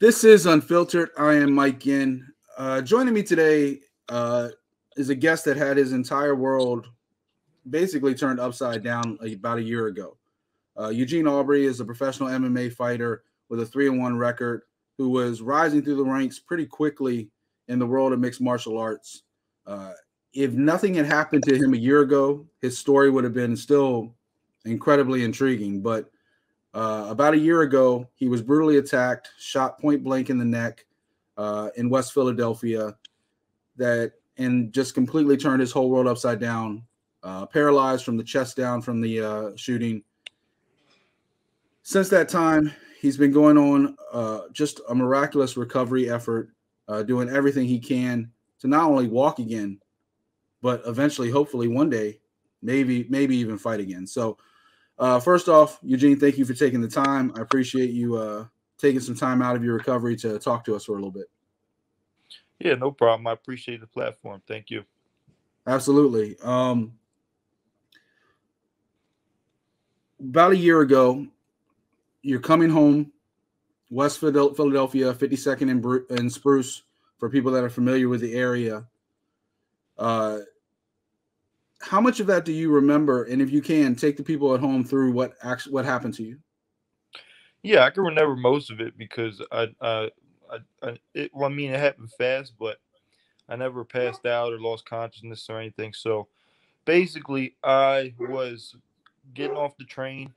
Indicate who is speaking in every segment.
Speaker 1: This is Unfiltered. I am Mike Ginn. Joining me today is a guest that had his entire world basically turned upside down about a year ago. Eugene Aubry is a professional MMA fighter with a 3-1 record who was rising through the ranks pretty quickly in the world of mixed martial arts. If nothing had happened to him a year ago, his story would have been still incredibly intriguing. But about a year ago, he was brutally attacked, shot point blank in the neck in West Philadelphia, and just completely turned his whole world upside down. Paralyzed from the chest down from the shooting. Since that time, he's been going on just a miraculous recovery effort, doing everything he can to not only walk again, but eventually, hopefully, one day, maybe even fight again. So. First off, Eugene, thank you for taking the time. I appreciate you taking some time out of your recovery to talk to us for a little bit.
Speaker 2: Yeah, no problem. I appreciate the platform. Thank you.
Speaker 1: Absolutely. About a year ago, you're coming home, West Philadelphia, 52nd and Spruce, for people that are familiar with the area. How much of that do you remember? And if you can, take the people at home through what happened to you.
Speaker 2: Yeah, I can remember most of it because it happened fast, but I never passed out or lost consciousness or anything. So basically, I was getting off the train.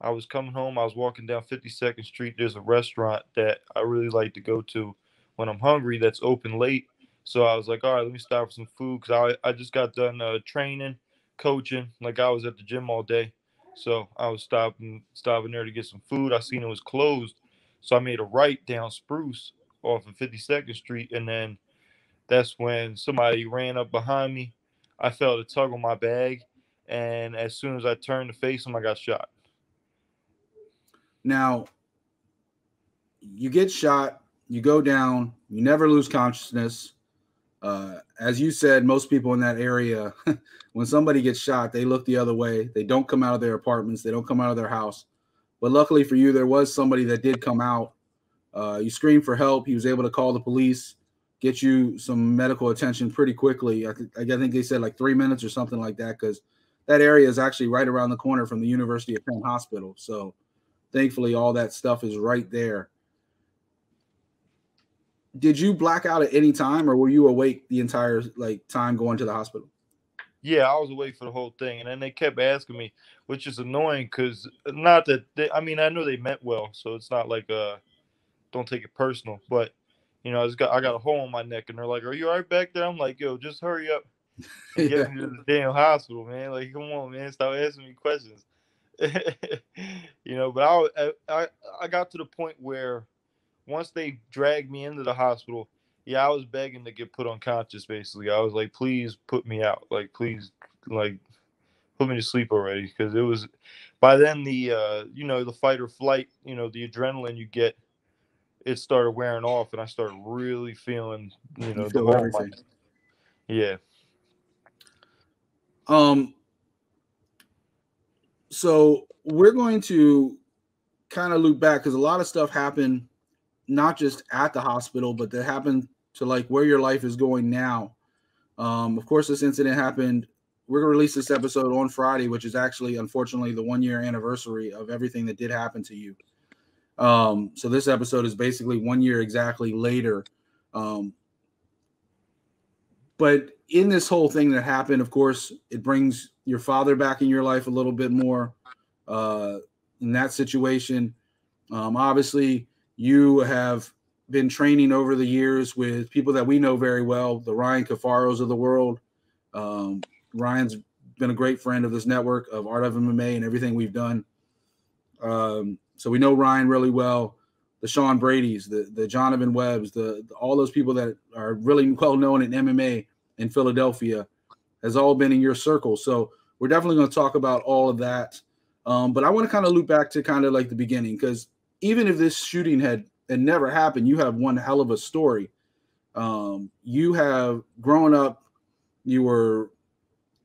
Speaker 2: I was coming home. I was walking down 52nd Street. There's a restaurant that I really like to go to when I'm hungry that's open late. So I was like, all right, let me stop for some food because I just got done training, coaching. Like I was at the gym all day. So I was stopping there to get some food. I seen it was closed. So I made a right down Spruce off of 52nd Street. And then that's when somebody ran up behind me. I felt a tug on my bag. And as soon as I turned to face him, I got shot.
Speaker 1: Now, you get shot, you go down, you never lose consciousness. As you said, most people in that area, when somebody gets shot, they look the other way. They don't come out of their apartments. They don't come out of their house. But luckily for you, there was somebody that did come out. You screamed for help. He was able to call the police, get you some medical attention pretty quickly. I think they said like 3 minutes or something like that, because that area is actually right around the corner from the University of Penn Hospital. So thankfully, all that stuff is right there. Did you black out at any time, or were you awake the entire time going to the hospital?
Speaker 2: Yeah, I was awake for the whole thing, and then they kept asking me, which is annoying because not that I know they meant well, so it's not like don't take it personal, but I got a hole in my neck, and they're like, "Are you all right back there?" I'm like, "Yo, just hurry up and get me to the damn hospital, man! Like, come on, man, stop asking me questions." But I got to the point where once they dragged me into the hospital, yeah, I was begging to get put unconscious. Basically, I was like, "Please put me out. Like, please, like, put me to sleep already." Because it was by then the fight or flight, the adrenaline you get, it started wearing off, and I started really feeling,
Speaker 1: You
Speaker 2: the
Speaker 1: feel
Speaker 2: whole
Speaker 1: everything.
Speaker 2: yeah.
Speaker 1: So we're going to kind of loop back because a lot of stuff happened not just at the hospital, but that happened to like where your life is going now. Of course, this incident happened. We're going to release this episode on Friday, which is actually, unfortunately, the 1-year anniversary of everything that did happen to you. So this episode is basically 1 year exactly later. But in this whole thing that happened, of course, it brings your father back in your life a little bit more in that situation. Obviously, you have been training over the years with people that we know very well, the Ryan Cafaros of the world. Ryan's been a great friend of this network of Art of MMA and everything we've done. So we know Ryan really well. The Sean Brady's, the Jonathan Webbs, all those people that are really well known in MMA in Philadelphia has all been in your circle. So we're definitely going to talk about all of that. But I want to kind of loop back to kind of like the beginning, because even if this shooting had never happened, you have one hell of a story. You have grown up, you were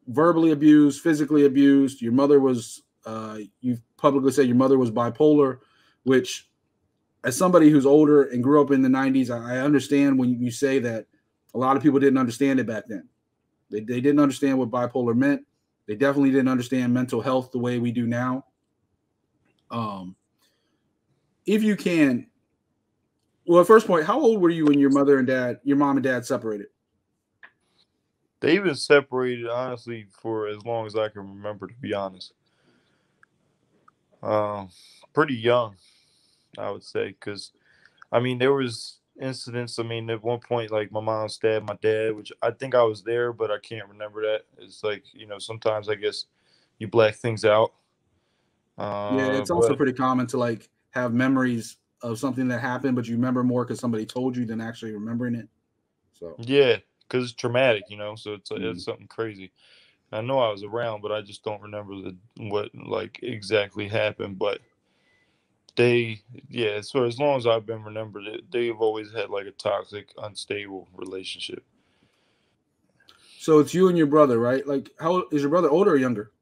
Speaker 1: verbally abused, physically abused. Your mother was, you've publicly said your mother was bipolar, which as somebody who's older and grew up in the 90s, I understand when you say that a lot of people didn't understand it back then. They didn't understand what bipolar meant. They definitely didn't understand mental health the way we do now. If you can, well, at first point, how old were you when your mom and dad separated?
Speaker 2: They've been separated honestly for as long as I can remember, to be honest. Um, Pretty young, I would say, because I mean there was incidents. I mean, at one point, like my mom stabbed my dad, which I think I was there, but I can't remember that. It's like sometimes I guess you black things out.
Speaker 1: Yeah, it's also
Speaker 2: But
Speaker 1: pretty common to like have memories of something that happened, but you remember more because somebody told you than actually remembering it. So,
Speaker 2: yeah, because it's traumatic, so
Speaker 1: mm.
Speaker 2: it's something crazy. I know I was around, but I just don't remember what like exactly happened. But they, yeah, so as long as I've been remembered, they've always had like a toxic, unstable relationship.
Speaker 1: So it's you and your brother, right? Like, how is your brother, older or younger?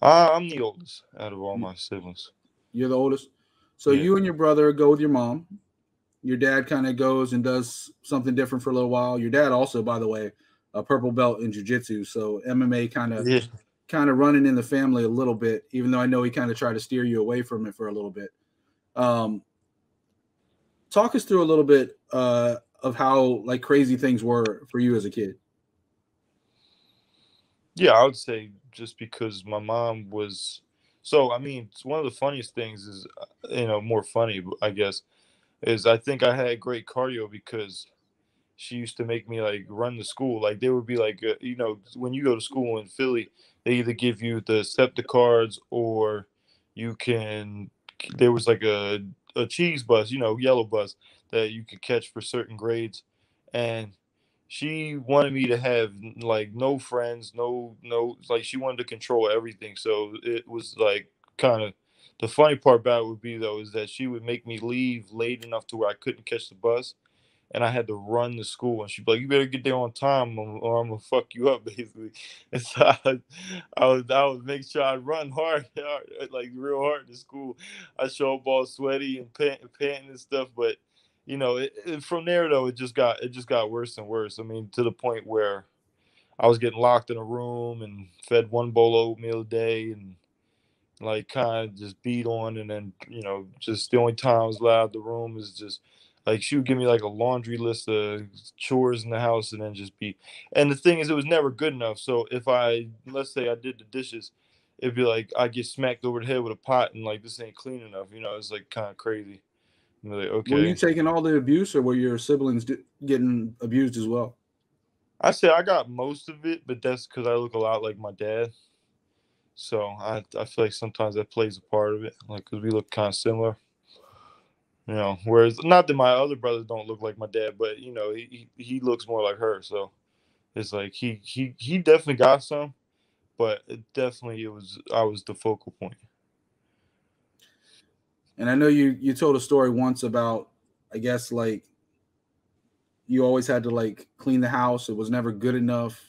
Speaker 2: I'm the oldest out of all my siblings.
Speaker 1: You're the oldest. So
Speaker 2: Yeah.
Speaker 1: you and your brother go with your mom. Your dad kind of goes and does something different for a little while. Your dad also, by the way, a purple belt in jiu-jitsu. So MMA
Speaker 2: Yeah.
Speaker 1: kind of running in the family a little bit, even though I know he kind of tried to steer you away from it for a little bit. Um, Talk us through a little bit of how like crazy things were for you as a kid.
Speaker 2: Yeah, I would say just because my mom was. So, I mean, it's one of the funniest things is, more funny, I guess, is I think I had great cardio because she used to make me like run to school. Like there would be like, when you go to school in Philly, they either give you the SEPTA cards or you can. There was like a cheese bus, yellow bus that you could catch for certain grades, and she wanted me to have like no friends, no, like she wanted to control everything. So it was like kind of the funny part about it would be though is that she would make me leave late enough to where I couldn't catch the bus and I had to run to school. And she'd be like, "You better get there on time, or I'm gonna fuck you up," basically. And so I would make sure I run hard, like real hard to school. I show up all sweaty and panting and stuff, but from there though, it just got worse and worse. I mean, to the point where I was getting locked in a room and fed one bowl of oatmeal a day and like kind of just beat on, and then just the only time I was allowed the room is just like she would give me like a laundry list of chores in the house and then just be. And the thing is, it was never good enough. So if let's say I did the dishes, it'd be like I get smacked over the head with a pot and like this ain't clean enough. It's like kind of crazy. I'm like,
Speaker 1: Were you
Speaker 2: okay.
Speaker 1: taking all the abuse, or were your siblings getting abused as well?
Speaker 2: I say I got most of it, but that's because I look a lot like my dad. So I feel like sometimes that plays a part of it, like because we look kind of similar. Whereas not that my other brothers don't look like my dad, but he looks more like her. So it's like he definitely got some, but it was I was the focal point.
Speaker 1: And I know you told a story once about, I guess, like you always had to like clean the house. It was never good enough.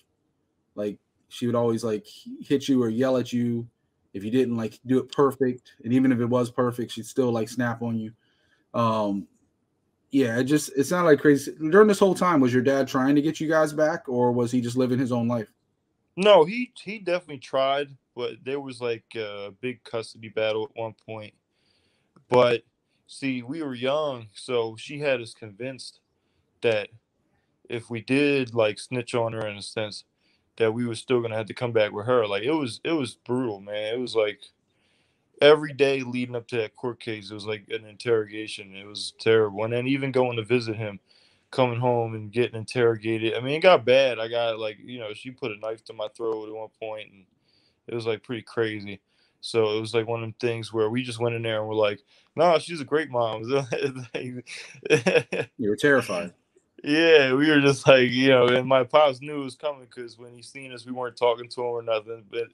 Speaker 1: Like she would always like hit you or yell at you if you didn't like do it perfect. And even if it was perfect, she'd still like snap on you. Um, yeah, it sounded like crazy. During this whole time, was your dad trying to get you guys back, or was he just living his own life?
Speaker 2: No, he definitely tried, but there was like a big custody battle at one point. But see, we were young, so she had us convinced that if we did like snitch on her in a sense, that we were still gonna have to come back with her. Like it was brutal, man. It was like every day leading up to that court case, it was like an interrogation. It was terrible. And then even going to visit him, coming home and getting interrogated. I mean, it got bad. I got like, she put a knife to my throat at one point, and it was like pretty crazy. So it was like one of them things where we just went in there and we're like, "No, she's a great mom."
Speaker 1: You were terrified.
Speaker 2: Yeah, we were just like, and my pops knew it was coming because when he seen us, we weren't talking to him or nothing. But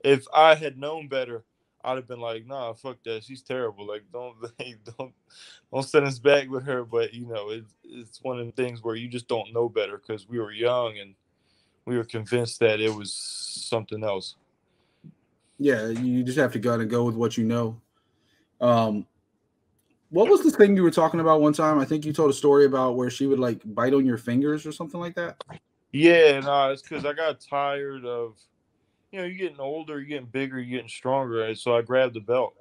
Speaker 2: if I had known better, I'd have been like, "Nah, fuck that. She's terrible. Like, don't, like, don't send us back with her." But it's one of the things where you just don't know better because we were young and we were convinced that it was something else.
Speaker 1: Yeah, you just have to go with what you know. Um, What was the thing you were talking about one time? I think you told a story about where she would like bite on your fingers or something like that.
Speaker 2: Yeah, no, it's because I got tired of, you're getting older, you're getting bigger, you're getting stronger, and so I grabbed the belt.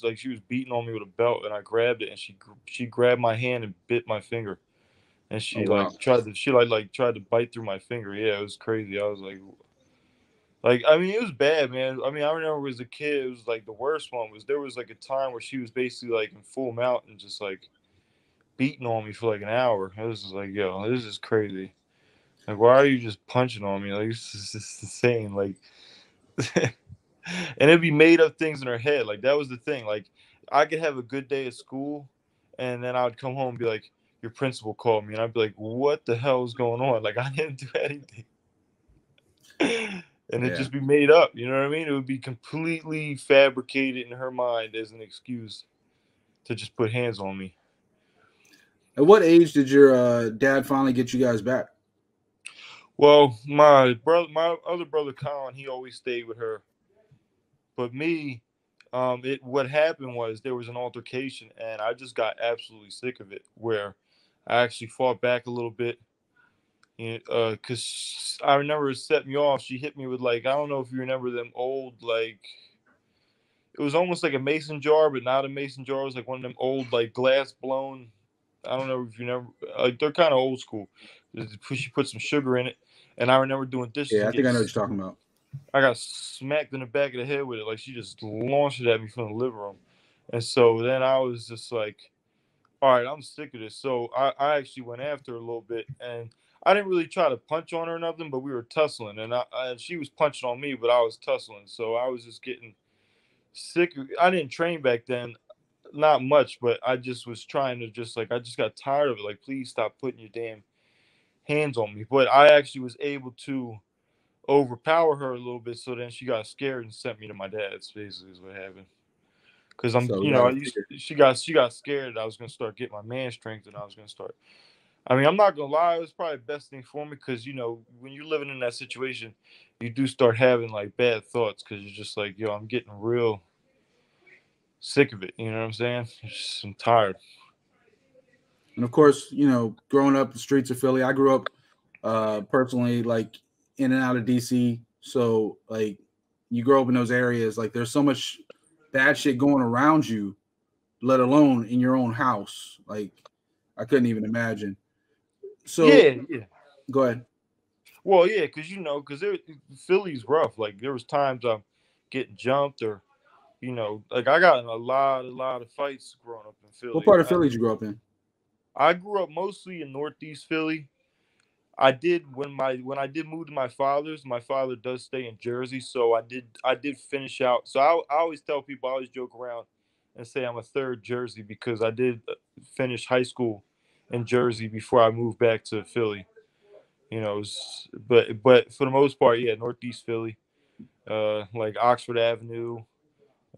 Speaker 2: Like she was beating on me with a belt, and I grabbed it, and she grabbed my hand and bit my finger, and
Speaker 1: Oh
Speaker 2: she
Speaker 1: wow.
Speaker 2: like tried to bite through my finger. Yeah, it was crazy. I was like, I mean, it was bad, man. I mean, I remember as a kid, it was like the worst one was there was like a time where she was basically like in full mount and just like beating on me for like an hour. I was just like, yo, this is crazy. Like, why are you just punching on me? Like, this is just insane. Like, and it'd be made up things in her head. Like, that was the thing. Like, I could have a good day at school, and then I'd come home and be like, your principal called me, and I'd be like, what the hell is going on? Like, I didn't do anything. And it'd
Speaker 1: Yeah.
Speaker 2: just be made up. You know what I mean? It would be completely fabricated in her mind as an excuse to just put hands on me.
Speaker 1: At what age did your dad finally get you guys back?
Speaker 2: Well, my other brother Colin, he always stayed with her, but me, it what happened was there was an altercation, and I just got absolutely sick of it. Where I actually fought back a little bit, because I remember it set me off. She hit me with like I don't know if you remember them old like it was almost like a mason jar, but not a mason jar. It was like one of them old like glass blown. I don't know if you never. They're kind of old school. She put some sugar in it, and I remember doing dishes
Speaker 1: Yeah, I
Speaker 2: and
Speaker 1: think
Speaker 2: getting.
Speaker 1: I know what you're talking about.
Speaker 2: I got smacked in the back of the head with it. Like she just launched it at me from the living room, and so then I was just like, "All right, I'm sick of this." So I actually went after her a little bit, and I didn't really try to punch on her or nothing, but we were tussling, and she was punching on me, but I was tussling. So I was just getting sick. I didn't train back then, not much, but I just was trying to just like I just got tired of it. Like, please stop putting your damn hands on me. But I actually was able to overpower her a little bit, so then she got scared and sent me to my dad's. Basically, is what happened. Because
Speaker 1: So we got
Speaker 2: I
Speaker 1: to
Speaker 2: used
Speaker 1: figure.
Speaker 2: she got scared that I was gonna start getting my man strength and I was gonna start. I mean, I'm not gonna lie, it was probably the best thing for me because when you're living in that situation, you do start having like bad thoughts because you're just like, yo, I'm getting real sick of it. You know what I'm saying? I'm tired.
Speaker 1: And of course, growing up the streets of Philly, I grew up personally like in and out of DC. So like you grow up in those areas, like there's so much bad shit going around you, let alone in your own house. Like I couldn't even imagine. So
Speaker 2: Yeah, yeah.
Speaker 1: go ahead.
Speaker 2: Well, yeah, because Philly's rough. Like there was times I'm getting jumped or like I got in a lot of fights growing up in
Speaker 1: What
Speaker 2: Philly.
Speaker 1: part of Philly did you grow up in?
Speaker 2: I grew up mostly in Northeast Philly. I did when I did move to my father's. My father does stay in Jersey, so I did finish out. So I always tell people I always joke around and say I'm a third Jersey because I did finish high school in Jersey before I moved back to Philly. But for the most part, yeah, Northeast Philly, like Oxford Avenue.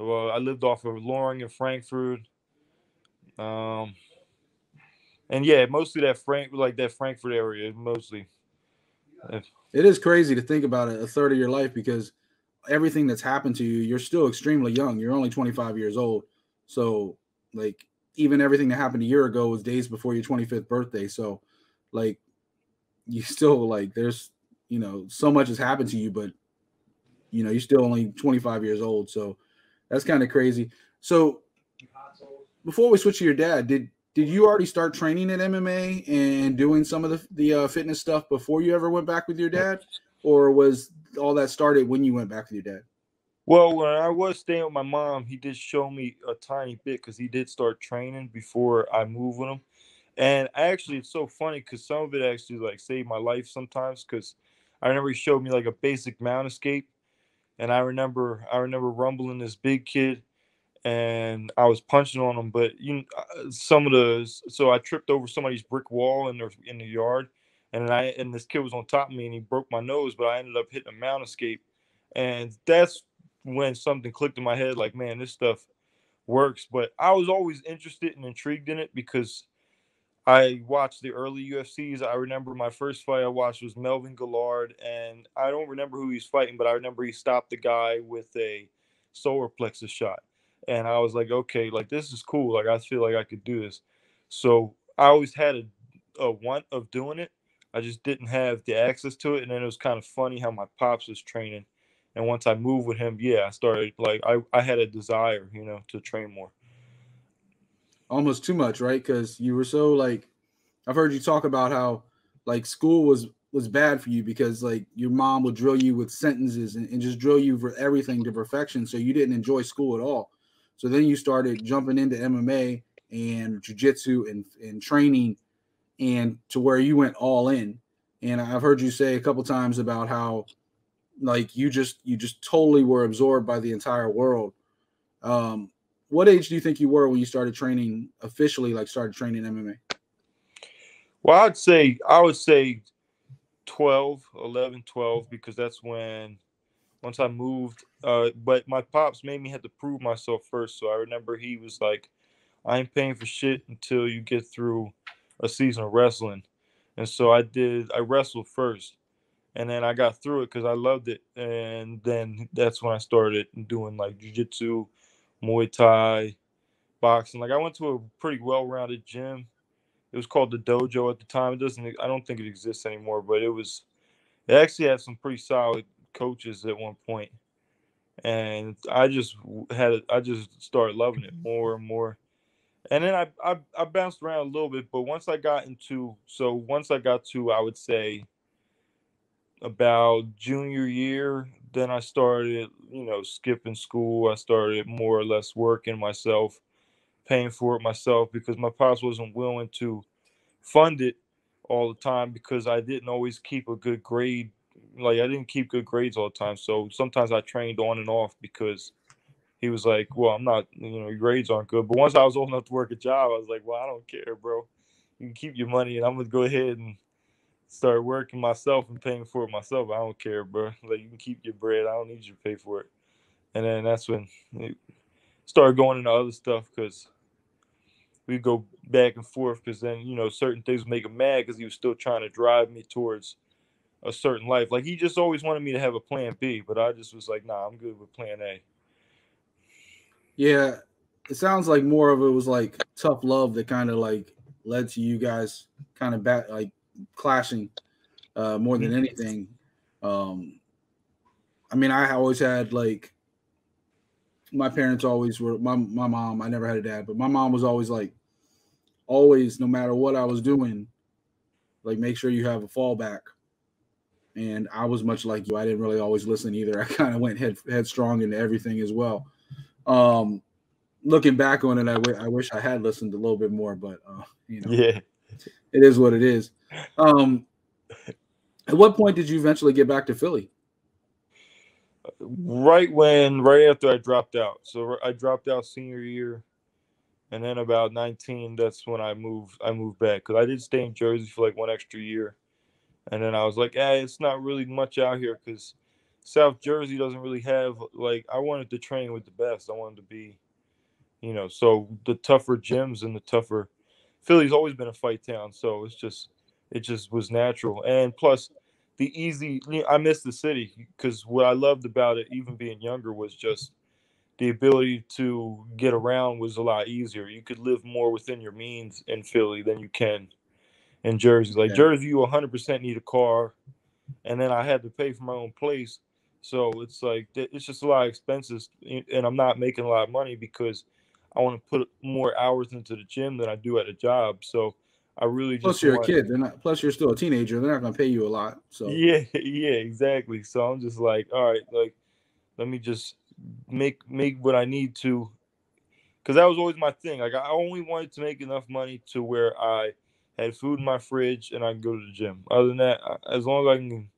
Speaker 2: Well, I lived off of Loring and Frankfurt, um, and yeah, mostly that Frankfurt area, mostly.
Speaker 1: It is crazy to think about it, a third of your life, because everything that's happened to you, you're still extremely young. You're only 25 years old. So, like, even everything that happened a year ago was days before your 25th birthday. So, like, you still, like, there's, so much has happened to you, but, you're still only 25 years old. So, that's kind of crazy. So, before we switch to your dad, did you already start training at MMA and doing some of the fitness stuff before you ever went back with your dad, or was all that started when you went back with your dad?
Speaker 2: Well, when I was staying with my mom, he did show me a tiny bit because he did start training before I moved with him. And actually, it's so funny because some of it actually like saved my life sometimes. Because I remember he showed me like a basic mount escape, and I remember rumbling this big kid, and I was punching on him. But some of the so I tripped over somebody's brick wall in the yard, and this kid was on top of me, and he broke my nose. But I ended up hitting a mount escape, and that's when something clicked in my head. Like, man, this stuff works. But I was always interested and intrigued in it because I watched the early UFCs. I remember my first fight I watched was Melvin Gillard, and I don't remember who he's fighting, but I remember he stopped the guy with a solar plexus shot. And I was like, okay, like this is cool. Like I feel like I could do this. So I always had a want of doing it. I just didn't have the access to it. And then it was kind of funny how my pops was training. And once I moved with him, yeah, I started like I had a desire, to train more.
Speaker 1: Almost too much, right? Because you were so like, I've heard you talk about how like school was bad for you because like your mom would drill you with sentences and just drill you for everything to perfection. So you didn't enjoy school at all. So then you started jumping into MMA and jujitsu and training and to where you went all in. And I've heard you say a couple times about how like you just totally were absorbed by the entire world. Um, what age do you think you were when you started training officially, like started training MMA?
Speaker 2: Well, I would say 12, 11, 12, because that's when once I moved. But my pops made me have to prove myself first. So I remember he was like, I ain't paying for shit until you get through a season of wrestling. And so I wrestled first. And then I got through it because I loved it. And then that's when I started doing like jujitsu, Muay Thai, boxing. Like I went to a pretty well rounded gym. It was called the Dojo at the time. I don't think it exists anymore, but it actually had some pretty solid coaches at one point. And I just started loving it more and more. And then I bounced around a little bit, but once I got to, I would say, about junior year, then I started, skipping school. I started more or less working myself, paying for it myself because my pops wasn't willing to fund it all the time because I didn't always keep a good grade. Like I didn't keep good grades all the time. So sometimes I trained on and off because he was like, "Well, I'm not, your grades aren't good." But once I was old enough to work a job, I was like, "Well, I don't care, bro. You can keep your money, and I'm gonna go ahead and start working myself and paying for it myself. I don't care, bro. Like you can keep your bread. I don't need you to pay for it." And then that's when it started going into other stuff because we go back and forth because then certain things would make him mad because he was still trying to drive me towards a certain life. Like he just always wanted me to have a plan B, but I just was like, "Nah, I'm good with plan A."
Speaker 1: Yeah, it sounds like more of it was like tough love that kind of like led to you guys kind of like clashing more than anything. Um, I mean, I always had like my parents always were my mom. I never had a dad, but my mom was always like always no matter what I was doing, like make sure you have a fallback. And I was much like you. I didn't really always listen either. I kind of went headstrong into everything as well. Um, Looking back on it, I wish I had listened a little bit more, but
Speaker 2: Yeah.
Speaker 1: it is what it is. Um, at what point did you eventually get back to Philly?
Speaker 2: Right after I dropped out. So I dropped out senior year, and then about 19, that's when I moved back because I did stay in Jersey for like one extra year, and then I was like, hey, it's not really much out here because South Jersey doesn't really have like I wanted to train with the best. I wanted to be, so the tougher gyms and the tougher Philly's always been a fight town, so it just was natural. And plus the easy I miss the city because what I loved about it, even being younger, was just the ability to get around was a lot easier. You could live more within your means in Philly than you can in Jersey. Like
Speaker 1: Yeah.
Speaker 2: Jersey, you 100% need a car, and then I had to pay for my own place. So it's like it's just a lot of expenses, and I'm not making a lot of money because I want to put more hours into the gym than I do at a job. So I really
Speaker 1: Plus,
Speaker 2: just
Speaker 1: you're a
Speaker 2: want,
Speaker 1: kid. They're not. Plus, you're still a teenager. They're not going to pay you a lot. So
Speaker 2: yeah, yeah, exactly. So I'm just like, all right, like let me just make what I need to, because that was always my thing. Like I only wanted to make enough money to where I had food in my fridge and I can go to the gym. Other than that, as long as I can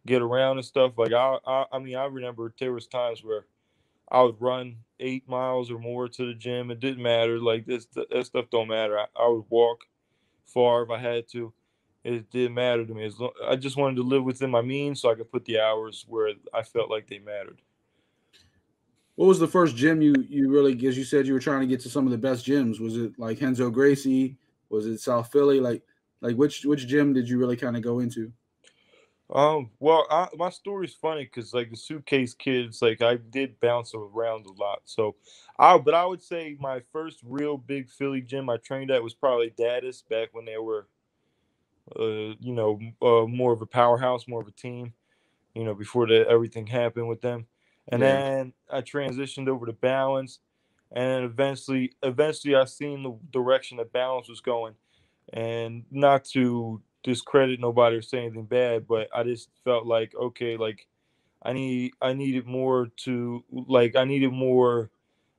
Speaker 2: get around and stuff. Like I mean, I remember there was times where I would run 8 miles or more to the gym. It didn't matter. Like that stuff don't matter. I would walk far if I had to. It didn't matter to me. I just wanted to live within my means, so I could put the hours where I felt like they mattered.
Speaker 1: what was the first gym you really? As you said, you were trying to get to some of the best gyms. Was it like Henzo Gracie? Was it South Philly? Like which gym did you really kind of go into?
Speaker 2: Well, my story's funny because like the Suitcase Kids, like I did bounce around a lot. But I would say my first real big Philly gym I trained at was probably Daddis back when they were, more of a powerhouse, more of a team. Before everything happened with them, and
Speaker 1: Yeah.
Speaker 2: then I transitioned over to Balance, and then eventually I seen the direction that Balance was going, and not to discredit nobody or say anything bad, but I just felt like okay, like I needed more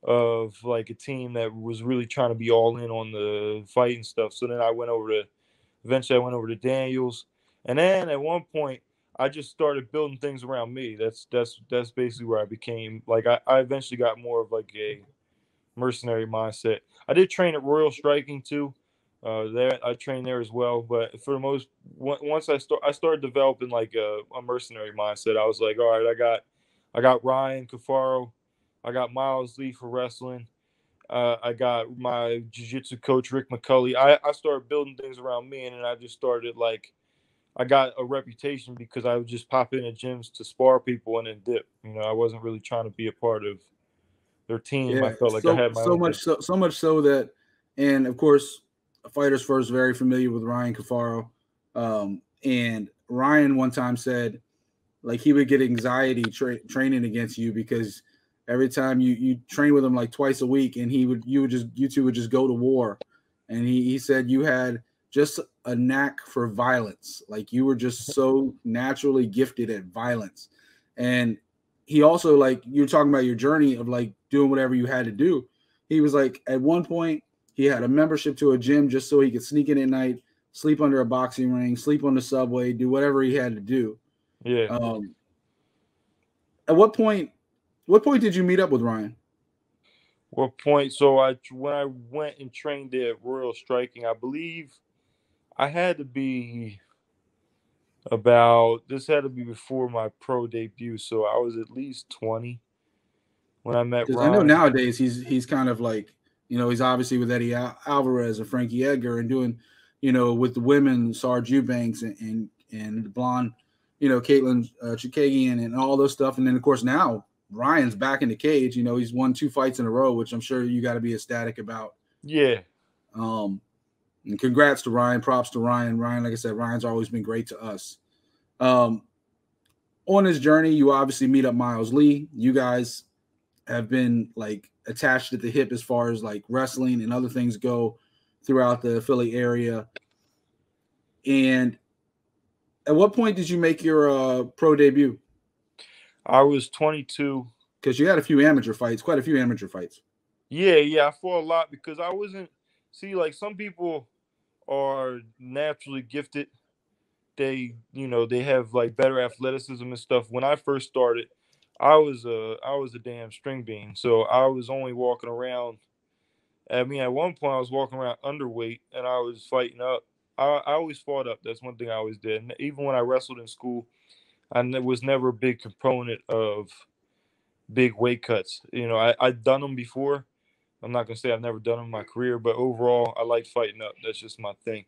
Speaker 2: of like a team that was really trying to be all in on the fight and stuff. So then eventually I went over to Daniels, and then at one point I just started building things around me. That's basically where I became like I eventually got more of like a mercenary mindset. I did train at Royal Striking too. There I trained there as well, but for the most once I started developing like a mercenary mindset. I was like, all right, I got Ryan Cafaro, I got Miles Lee for wrestling. I got my jiu-jitsu coach Rick McCulley. I started building things around me, and then I just started like I got a reputation because I would just pop into gyms to spar people and then dip. I wasn't really trying to be a part of their team. I
Speaker 1: Yeah,
Speaker 2: felt like I had my own thing.
Speaker 1: so much so that, and of course, Fighters First very familiar with Ryan Cafaro, and Ryan one time said like he would get anxiety training against you because every time you train with him like twice a week, and you two would just go to war, and he said you had just a knack for violence, like you were just so naturally gifted at violence, and he also like you were talking about your journey of like doing whatever you had to do. He was like at one point he had a membership to a gym just so he could sneak in at night, sleep under a boxing ring, sleep on the subway, do whatever he had to do.
Speaker 2: Yeah.
Speaker 1: um, at what point did you meet up with Ryan?
Speaker 2: What point? So when I went and trained at Royal Striking, I believe I had to be this had to be before my pro debut. So I was at least 20 when I met
Speaker 1: Because I know
Speaker 2: Ryan.
Speaker 1: nowadays he's kind of like, he's obviously with Eddie Alvarez and Frankie Edgar and doing, with the women Sarge Eubanks and the blonde, Caitlin Chikagian and all those stuff. And then of course now Ryan's back in the cage. He's won 2 fights in a row, which I'm sure you got to be ecstatic about.
Speaker 2: Yeah.
Speaker 1: Um, and congrats to Ryan. Props to Ryan. Ryan, like I said, Ryan's always been great to us. Um, on his journey, you obviously meet up Miles Lee. You guys have been like attached at the hip as far as like wrestling and other things go throughout the Philly area. And at what point did you make your pro debut?
Speaker 2: I was 22.
Speaker 1: Because you had a few amateur fights, quite a few amateur fights.
Speaker 2: Yeah. I fought a lot because I wasn't. See, like some people are naturally gifted. They have like better athleticism and stuff. When I first started, I was a damn string bean. So I was only walking around. I mean, at one point I was walking around underweight and I was fighting up. I always fought up. That's one thing I always did. And even when I wrestled in school, was never a big component of big weight cuts. I'd done them before. I'm not gonna say I've never done them in my career, but overall, I like fighting up. That's just my thing.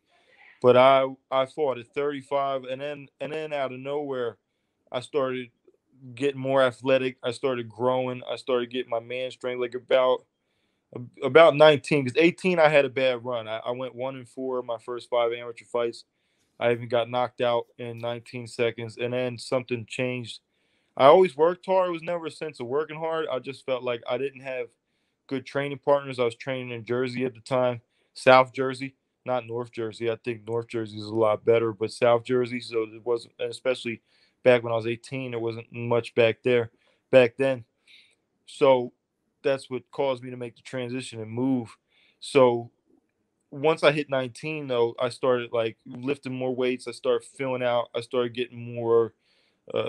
Speaker 2: But I fought at 35, and then out of nowhere, I started getting more athletic. I started growing. I started getting my man strength. Like about 19, because 18 I had a bad run. I went 1-4 in my first 5 amateur fights. I even got knocked out in 19 seconds, and then something changed. I always worked hard. It was never a sense of working hard. I just felt like I didn't have good training partners. I was training in Jersey at the time, South Jersey, not North Jersey. I think North Jersey is a lot better, but South Jersey. So it wasn't, and especially back when I was 18, there wasn't much back then. So that's what caused me to make the transition and move. So once I hit 19, though, I started like lifting more weights. I started filling out. I started getting more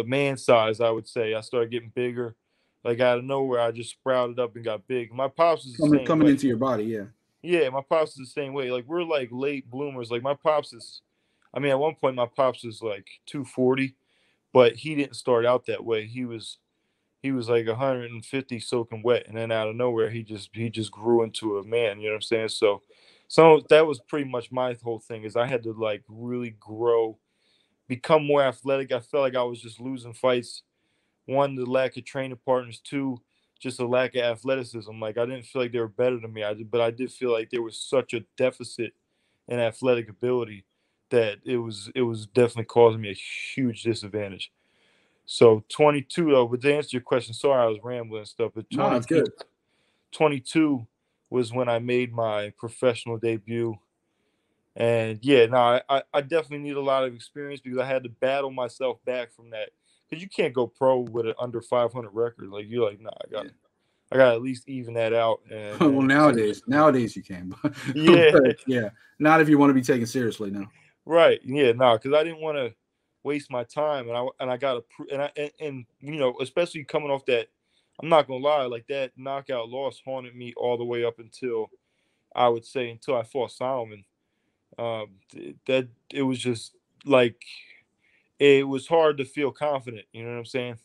Speaker 2: man size, I would say. I started getting bigger. Like out of nowhere, I just sprouted up and got big. My pops is the same
Speaker 1: Coming
Speaker 2: way.
Speaker 1: into your body, yeah.
Speaker 2: Yeah, my pops is the same way. Like we're like late bloomers. Like my pops is, I mean, at one point my pops was like 240, but he didn't start out that way. He was like 150 soaking wet, and then out of nowhere he just grew into a man. You know what I'm saying? So that was pretty much my whole thing is I had to like really grow become more athletic. I felt like I was just losing fights. One, the lack of training partners. Two, just a lack of athleticism. Like I didn't feel like they were better than me. But I did feel like there was such a deficit in athletic ability that it was definitely causing me a huge disadvantage. So 22 though, but to answer your question, sorry I was rambling and stuff, but
Speaker 1: No, it's good.
Speaker 2: 22 was when I made my professional debut. And yeah, no, I definitely need a lot of experience because I had to battle myself back from that. Because you can't go pro with an under 500 record. Like you're like, nah, I got to at least even that out. And
Speaker 1: Well,
Speaker 2: then
Speaker 1: nowadays you can,
Speaker 2: yeah,
Speaker 1: but yeah, not if you want to be taken seriously now.
Speaker 2: right, yeah, no, because I didn't want to waste my time, and I got to and you know, especially coming off that, I'm not gonna lie, like that knockout loss haunted me all the way up until I would say until I fought Solomon. That it was just like it was hard to feel confident. You know what I'm saying?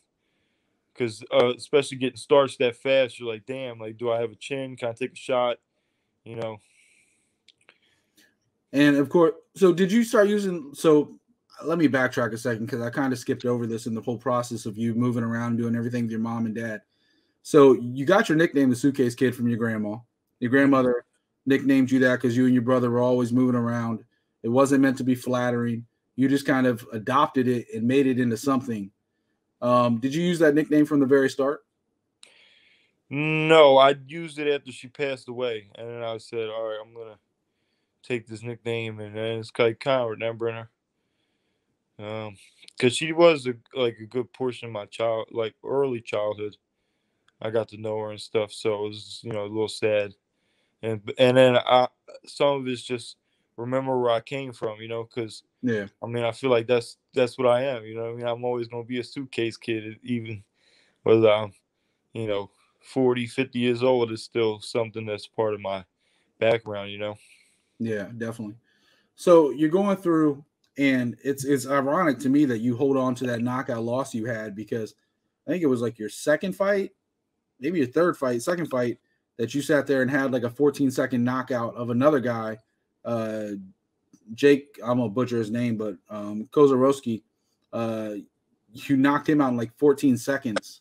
Speaker 2: Because especially getting starts that fast, you're like, damn, like, do I have a chin? Can I take a shot? You know?
Speaker 1: And of course, so did you start using? So let me backtrack a second because I kind of skipped over this in the whole process of you moving around, doing everything with your mom and dad. So you got your nickname, the Suitcase Kid, from your grandma. Your grandmother nicknamed you that because you and your brother were always moving around. It wasn't meant to be flattering. You just kind of adopted it and made it into something. Did you use that nickname from the very start?
Speaker 2: No, I used it after she passed away, and then I said, all right, I'm gonna take this nickname, and then it's kind of remembering her. Because she was like a good portion of my early childhood. I got to know her and stuff, so it was a little sad. And then some of it's just remember where I came from, because
Speaker 1: Yeah.
Speaker 2: I mean I feel like that's what I am, I mean I'm always gonna be a suitcase kid, even whether I'm 40, 50 years old is still something that's part of my background.
Speaker 1: Yeah, definitely. So you're going through, and it's ironic to me that you hold on to that knockout loss you had because I think it was like your second fight, maybe your second fight that you sat there and had like a 14-second knockout of another guy, uh, Jake. I'm gonna butcher his name, but Kozarowski. You knocked him out in like 14 seconds.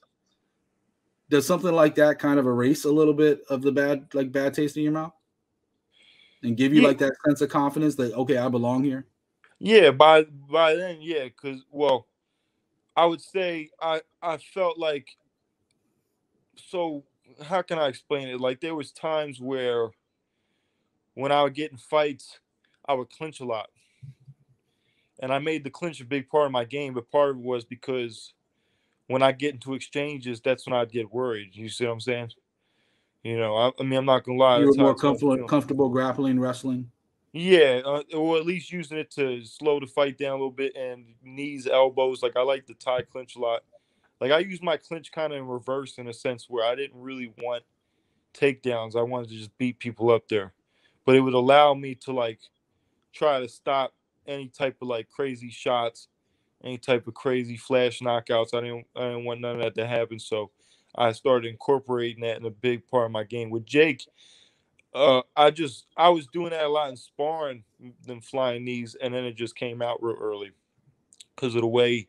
Speaker 1: Does something like that kind of erase a little bit of the bad taste in your mouth and give you
Speaker 2: Yeah,
Speaker 1: like that sense of confidence that okay, I belong here?
Speaker 2: yeah. By then, yeah, because I would say I felt like, so how can I explain it? Like there was times where when I would get in fights, I would clinch a lot, and I made the clinch a big part of my game. But part of it was because when I get into exchanges, that's when I'd get worried. You see what I'm saying? I mean, I'm not gonna lie.
Speaker 1: You were
Speaker 2: That's how
Speaker 1: more
Speaker 2: I started feeling.
Speaker 1: comfortable grappling, wrestling.
Speaker 2: Yeah, or at least using it to slow the fight down a little bit, and knees, elbows. Like I like the tie clinch a lot. Like I use my clinch kind of in reverse in a sense where I didn't really want takedowns. I wanted to just beat people up there, but it would allow me to like try to stop any type of like crazy shots, any type of crazy flash knockouts. I didn't want none of that to happen. So I started incorporating that in a big part of my game. With Jake, I was doing that a lot in sparring than flying knees, and then it just came out real early because of the way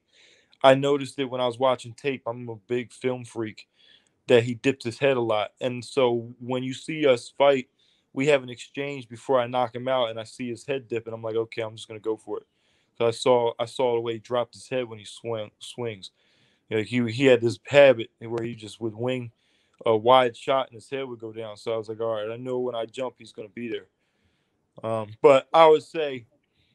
Speaker 2: I noticed it when I was watching tape. I'm a big film freak, that he dipped his head a lot. And so when you see us fight, we have an exchange before I knock him out, and I see his head dip, and I'm like, okay, I'm just gonna go for it. So I saw the way he dropped his head when he swings. He had this habit where he just would wing a wide shot and his head would go down. So I was like, all right, I know when I jump, he's gonna be there. But I would say,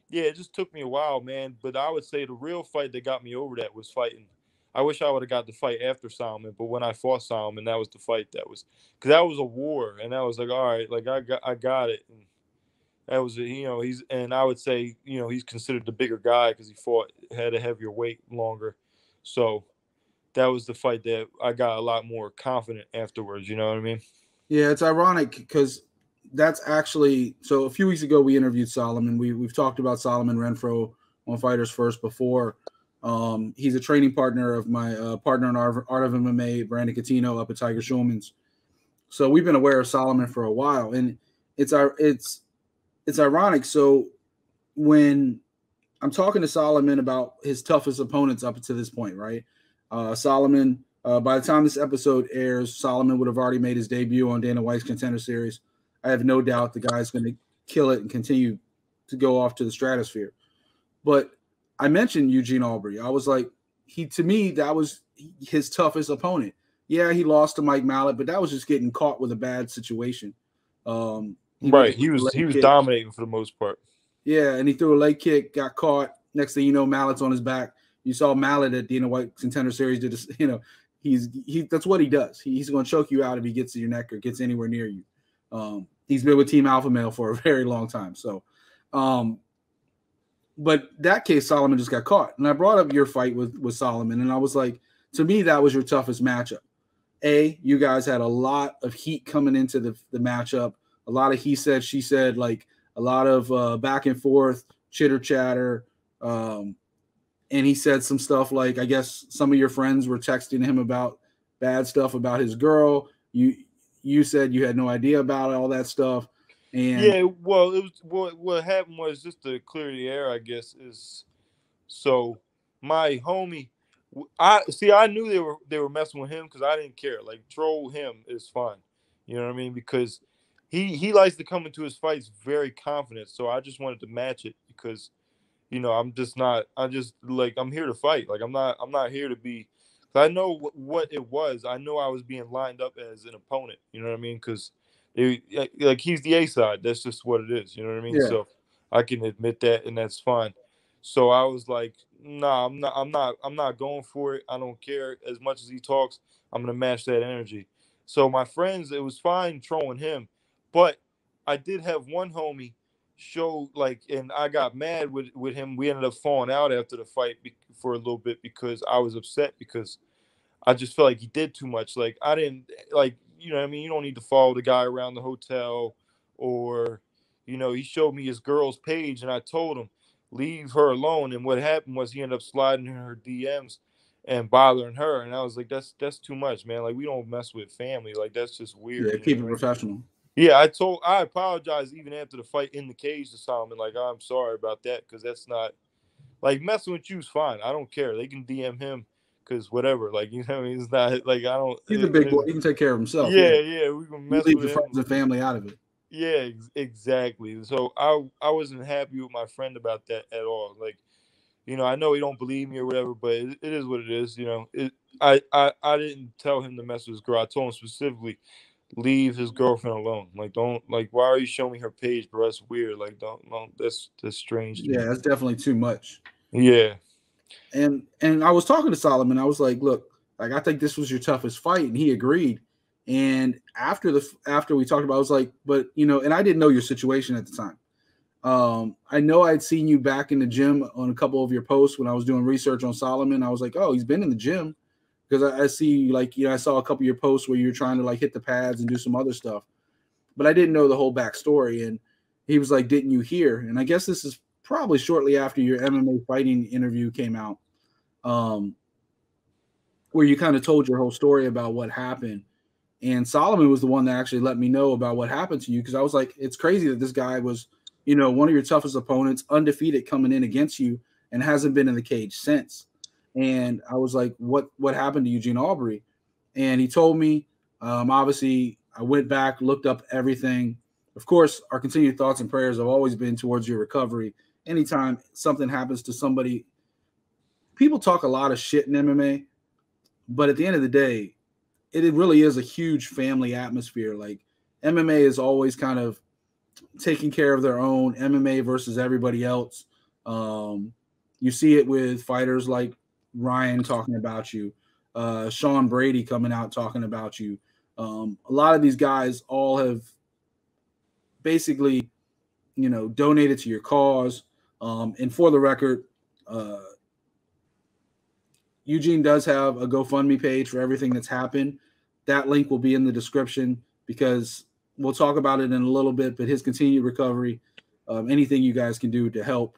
Speaker 2: yeah, it just took me a while, man. But I would say the real fight that got me over that was fighting. I wish I would have got the fight after Solomon, but when I fought Solomon, that was the fight because that was a war, and that was like, all right, like I got it. And that was and I would say he's considered the bigger guy because he had a heavier weight longer, so that was the fight that I got a lot more confident afterwards. You know what I mean?
Speaker 1: Yeah, it's ironic because that's actually so. A few weeks ago, we interviewed Solomon. We've talked about Solomon Renfro on Fighters First before. He's a training partner of my partner in Art of MMA, Brandon Catino, up at Tiger Schulman's. So we've been aware of Solomon for a while, and it's ironic. So when I'm talking to Solomon about his toughest opponents up to this point, right? Solomon, by the time this episode airs, Solomon would have already made his debut on Dana White's Contender Series. I have no doubt the guy's going to kill it and continue to go off to the stratosphere. But I mentioned Eugene Aubry. I was like, to me, that was his toughest opponent. Yeah, he lost to Mike Mallet, but that was just getting caught with a bad situation.
Speaker 2: He was dominating for the most part.
Speaker 1: Yeah, and he threw a leg kick, got caught. Next thing you know, Mallet's on his back. You saw Mallet at Dana White Contender Series. That's what he does. He's going to choke you out if he gets to your neck or gets anywhere near you. He's been with Team Alpha Male for a very long time. So, but that case, Solomon just got caught. And I brought up your fight with Solomon, and I was like, to me, that was your toughest matchup. You guys had a lot of heat coming into the matchup, a lot of he said, she said, like a lot of back and forth, chitter chatter. And he said some stuff like, I guess some of your friends were texting him about bad stuff about his girl. You said you had no idea about all that stuff. And
Speaker 2: yeah, well, it was what happened was, just to clear the air, I guess, is so my homie, I knew they were messing with him because I didn't care. Like, troll him is fine, you know what I mean? Because he likes to come into his fights very confident. So I just wanted to match it because, you know, I'm here to fight. Like, I'm not here to be. I know what it was. I know I was being lined up as an opponent. You know what I mean? Because like he's the A side. That's just what it is. You know what I mean?
Speaker 1: Yeah.
Speaker 2: So I can admit that, and that's fine. So I was like, nah, I'm not going for it. I don't care. As much as he talks, I'm gonna match that energy. So my friends, it was fine trolling him, but I did have one homie show, like, and I got mad with him. We ended up falling out after the fight for a little bit because I was upset because I just felt like he did too much. Like, I didn't, like, you know what I mean? You don't need to follow the guy around the hotel, or, you know, he showed me his girl's page and I told him, leave her alone. And what happened was he ended up sliding in her DMs and bothering her. And I was like, that's too much, man. Like, we don't mess with family. Like, that's just weird.
Speaker 1: Yeah, keep it professional.
Speaker 2: Yeah, I apologized even after the fight in the cage to Solomon. Like, I'm sorry about that, because that's not, like, messing with you's fine. I don't care. They can DM him because whatever. Like, you know what I mean? It's not like I don't.
Speaker 1: He's a big boy. He can take care of himself.
Speaker 2: Yeah. We can mess
Speaker 1: leave
Speaker 2: with
Speaker 1: the friends and family out of it.
Speaker 2: Yeah, exactly. So I wasn't happy with my friend about that at all. Like, you know, I know he don't believe me or whatever, but it is what it is. You know, I didn't tell him to mess with his girl. I told him specifically, leave his girlfriend alone. Like, don't, like, why are you showing me her page, bro? That's weird. Like, don't that's strange to me.
Speaker 1: Yeah, that's definitely too much.
Speaker 2: Yeah.
Speaker 1: And I was talking to Solomon. I was like, look, like, I think this was your toughest fight, and he agreed. And after we talked about it, I was like, but, you know, and I didn't know your situation at the time. I know I'd seen you back in the gym on a couple of your posts when I was doing research on Solomon. I was like, oh, he's been in the gym, because I see, like, you know, I saw a couple of your posts where you're trying to, like, hit the pads and do some other stuff, but I didn't know the whole backstory. And he was like, didn't you hear? And I guess this is probably shortly after your MMA fighting interview came out, where you kind of told your whole story about what happened. And Solomon was the one that actually let me know about what happened to you, because I was like, it's crazy that this guy was, you know, one of your toughest opponents, undefeated coming in against you, and hasn't been in the cage since. And I was like, what happened to Eugene Aubry? And he told me, obviously, I went back, looked up everything. Of course, our continued thoughts and prayers have always been towards your recovery. Anytime something happens to somebody, people talk a lot of shit in MMA, but at the end of the day, it really is a huge family atmosphere. Like, MMA is always kind of taking care of their own, MMA versus everybody else. You see it with fighters like Ryan talking about you, Sean Brady coming out talking about you. A lot of these guys all have basically, you know, donated to your cause. And for the record, Eugene does have a GoFundMe page for everything that's happened. That link will be in the description, because we'll talk about it in a little bit, but his continued recovery, anything you guys can do to help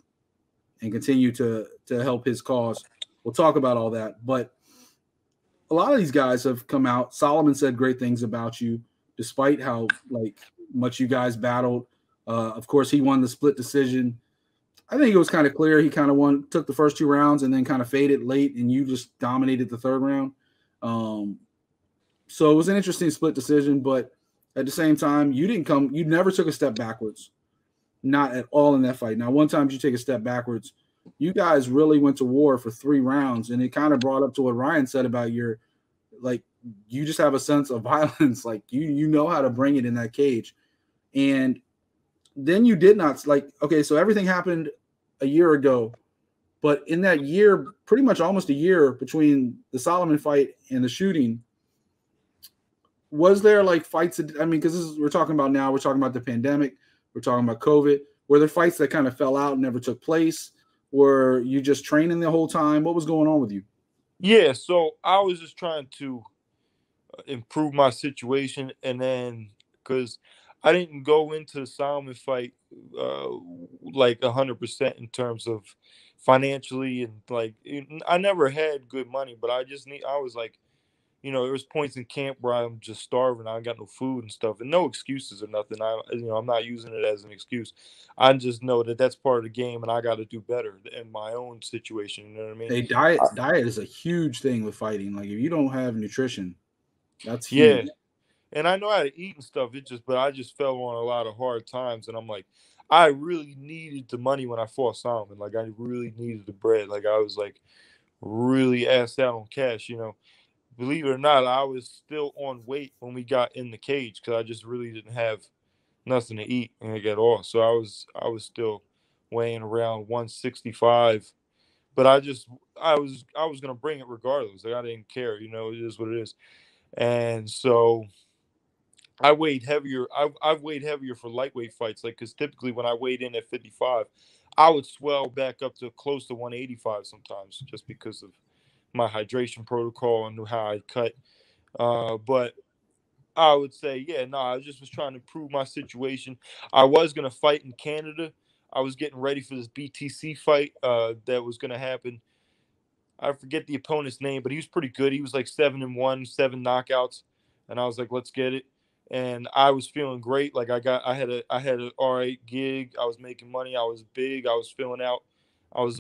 Speaker 1: and continue to help his cause, we'll talk about all that. But a lot of these guys have come out. Solomon said great things about you, despite how, like, much you guys battled. Of course, he won the split decision. I think it was kind of clear he kind of took the first 2 rounds and then kind of faded late, and you just dominated the third round. So it was an interesting split decision, but at the same time, you never took a step backwards, not at all in that fight. Now, one time you take a step backwards, you guys really went to war for 3 rounds, and it kind of brought up to what Ryan said about you just have a sense of violence, like you know how to bring it in that cage, and then you did not okay, so everything happened a year ago, but in that year, pretty much almost a year between the Solomon fight and the shooting, was there fights? I mean, because we're talking about the pandemic, we're talking about COVID. Were there fights that kind of fell out and never took place? Were you just training the whole time? What was going on with you?
Speaker 2: Yeah, so I was just trying to improve my situation, and then because I didn't go into the Solomon fight 100% in terms of financially, and I never had good money, but I was like, there was points in camp where I'm just starving. I got no food and stuff, and no excuses or nothing. I'm not using it as an excuse. I just know that that's part of the game, and I got to do better in my own situation. You know what I mean?
Speaker 1: A diet is a huge thing with fighting. Like if you don't have nutrition, that's
Speaker 2: Yeah.
Speaker 1: huge.
Speaker 2: And I know how to eat and stuff. But I just fell on a lot of hard times, and I'm like, I really needed the money when I fought Solomon. Like I really needed the bread. Like I was like really assed out on cash. Believe it or not, I was still on weight when we got in the cage because I just really didn't have nothing to eat and I got off. So I was still weighing around 165. But I was gonna bring it regardless. Like I didn't care. It is what it is. And so I weighed heavier. I've weighed heavier for lightweight fights, because typically when I weighed in at 55, I would swell back up to close to 185 sometimes, just because of my hydration protocol and how I cut. But I would say, yeah, no, I just was trying to improve my situation. I was gonna fight in Canada. I was getting ready for this BTC fight that was gonna happen. I forget the opponent's name, but he was pretty good. He was like 7-1, 7 knockouts, and I was like, let's get it. And I was feeling great. Like I had an all right gig. I was making money. I was big. I was filling out. I was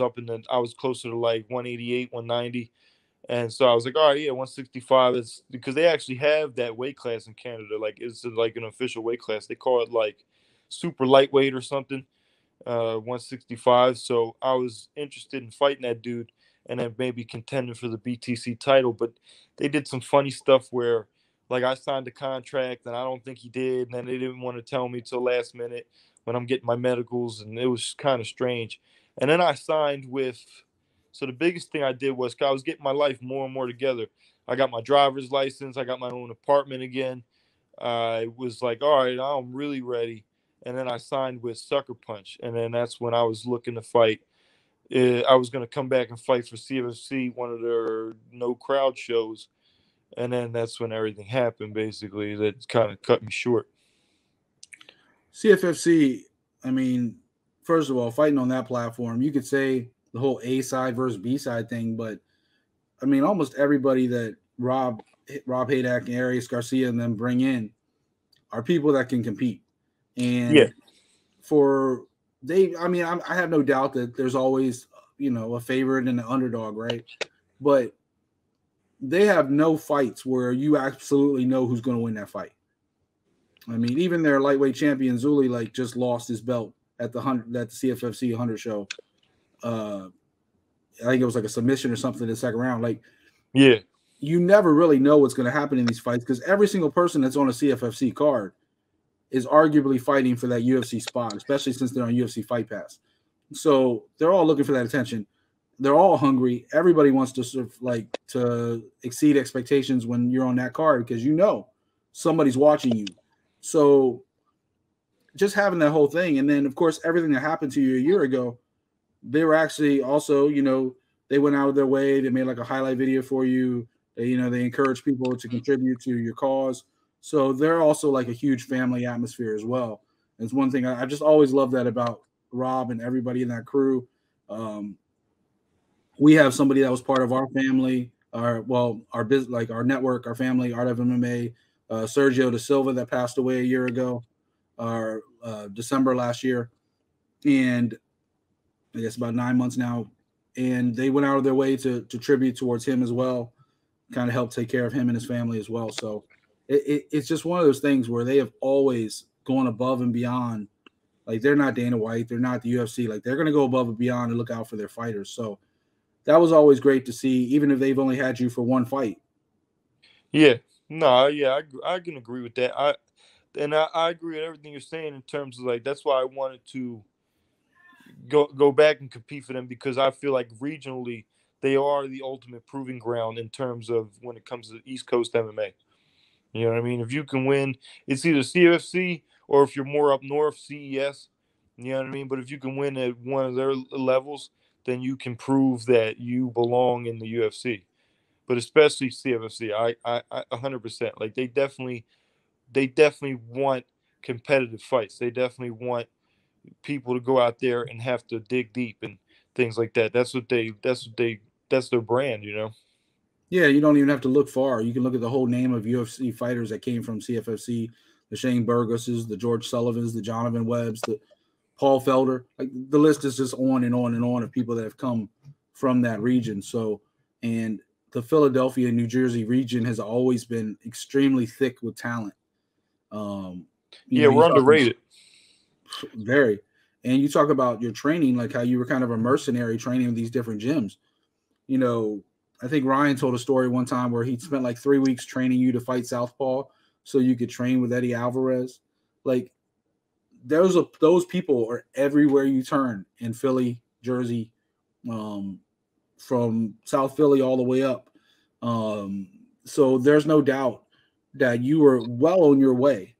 Speaker 2: closer to like 188, 190. And so I was like, all right, yeah, 165. It's because they actually have that weight class in Canada. Like it's like an official weight class. They call it like super lightweight or something. 165. So I was interested in fighting that dude and then maybe contending for the BTC title. But they did some funny stuff where, I signed a contract and I don't think he did, and then they didn't want to tell me till last minute when I'm getting my medicals, and it was kind of strange. And then I signed with. So the biggest thing I did was I was getting my life more and more together. I got my driver's license. I got my own apartment again. I was like, all right, I'm really ready. And then I signed with Sucker Punch, and then that's when I was looking to fight. I was going to come back and fight for CFC, one of their no crowd shows, and then that's when everything happened. Basically, that kind of cut me short.
Speaker 1: CFFC, I mean, first of all, fighting on that platform, you could say the whole A side versus B side thing, but I mean, almost everybody that Rob Haydack and Arias Garcia and them bring in are people that can compete.
Speaker 2: Yeah.
Speaker 1: And I have no doubt that there's always, a favorite and an underdog, right? But they have no fights where you absolutely know who's going to win that fight. I mean, even their lightweight champion Zuli just lost his belt at the CFFC 100 show. I think it was like a submission or something in the second round.
Speaker 2: Yeah.
Speaker 1: You never really know what's going to happen in these fights because every single person that's on a CFFC card is arguably fighting for that UFC spot, especially since they're on UFC Fight Pass. So they're all looking for that attention. They're all hungry. Everybody wants to exceed expectations when you're on that card because somebody's watching you. So just having that whole thing, and then of course everything that happened to you a year ago, they were actually also, they went out of their way. They made like a highlight video for you. They encourage people to contribute to your cause. So they're also like a huge family atmosphere as well. It's one thing I just always love that about Rob and everybody in that crew. We have somebody that was part of our family, our business, like our network, our family, Art of MMA, Sergio Da Silva that passed away a year ago, or December last year. And I guess about 9 months now, and they went out of their way to tribute towards him as well, kind of help take care of him and his family as well. So it's just one of those things where they have always gone above and beyond. Like they're not Dana White, they're not the UFC. Like they're going to go above and beyond and look out for their fighters. So that was always great to see, even if they've only had you for one fight.
Speaker 2: Yeah, no, yeah, I can agree with that. I agree with everything you're saying in terms of like that's why I wanted to go back and compete for them because I feel like regionally they are the ultimate proving ground in terms of when it comes to East Coast MMA. You know what I mean? If you can win, it's either CFC or if you're more up north, CES. You know what I mean? But if you can win at one of their levels, then you can prove that you belong in the UFC. But especially CFC, I 100%. Like they definitely want competitive fights. They definitely want people to go out there and have to dig deep and things like that. That's their brand, you know.
Speaker 1: Yeah, you don't even have to look far. You can look at the whole name of UFC fighters that came from CFFC, the Shane Burgos's, the George Sullivans, the Jonathan Webbs, the Paul Felder. Like the list is just on and on and on of people that have come from that region. So, and the Philadelphia, New Jersey region has always been extremely thick with talent.
Speaker 2: Yeah,
Speaker 1: You
Speaker 2: we're
Speaker 1: talk about
Speaker 2: underrated.
Speaker 1: very, and you talk about your training, like how you were kind of a mercenary training in these different gyms. You know, I think Ryan told a story one time where he spent like 3 weeks training you to fight Southpaw so you could train with Eddie Alvarez. Like those people are everywhere you turn in Philly, Jersey, um, from South Philly all the way up. Um, so there's no doubt that you were well on your way.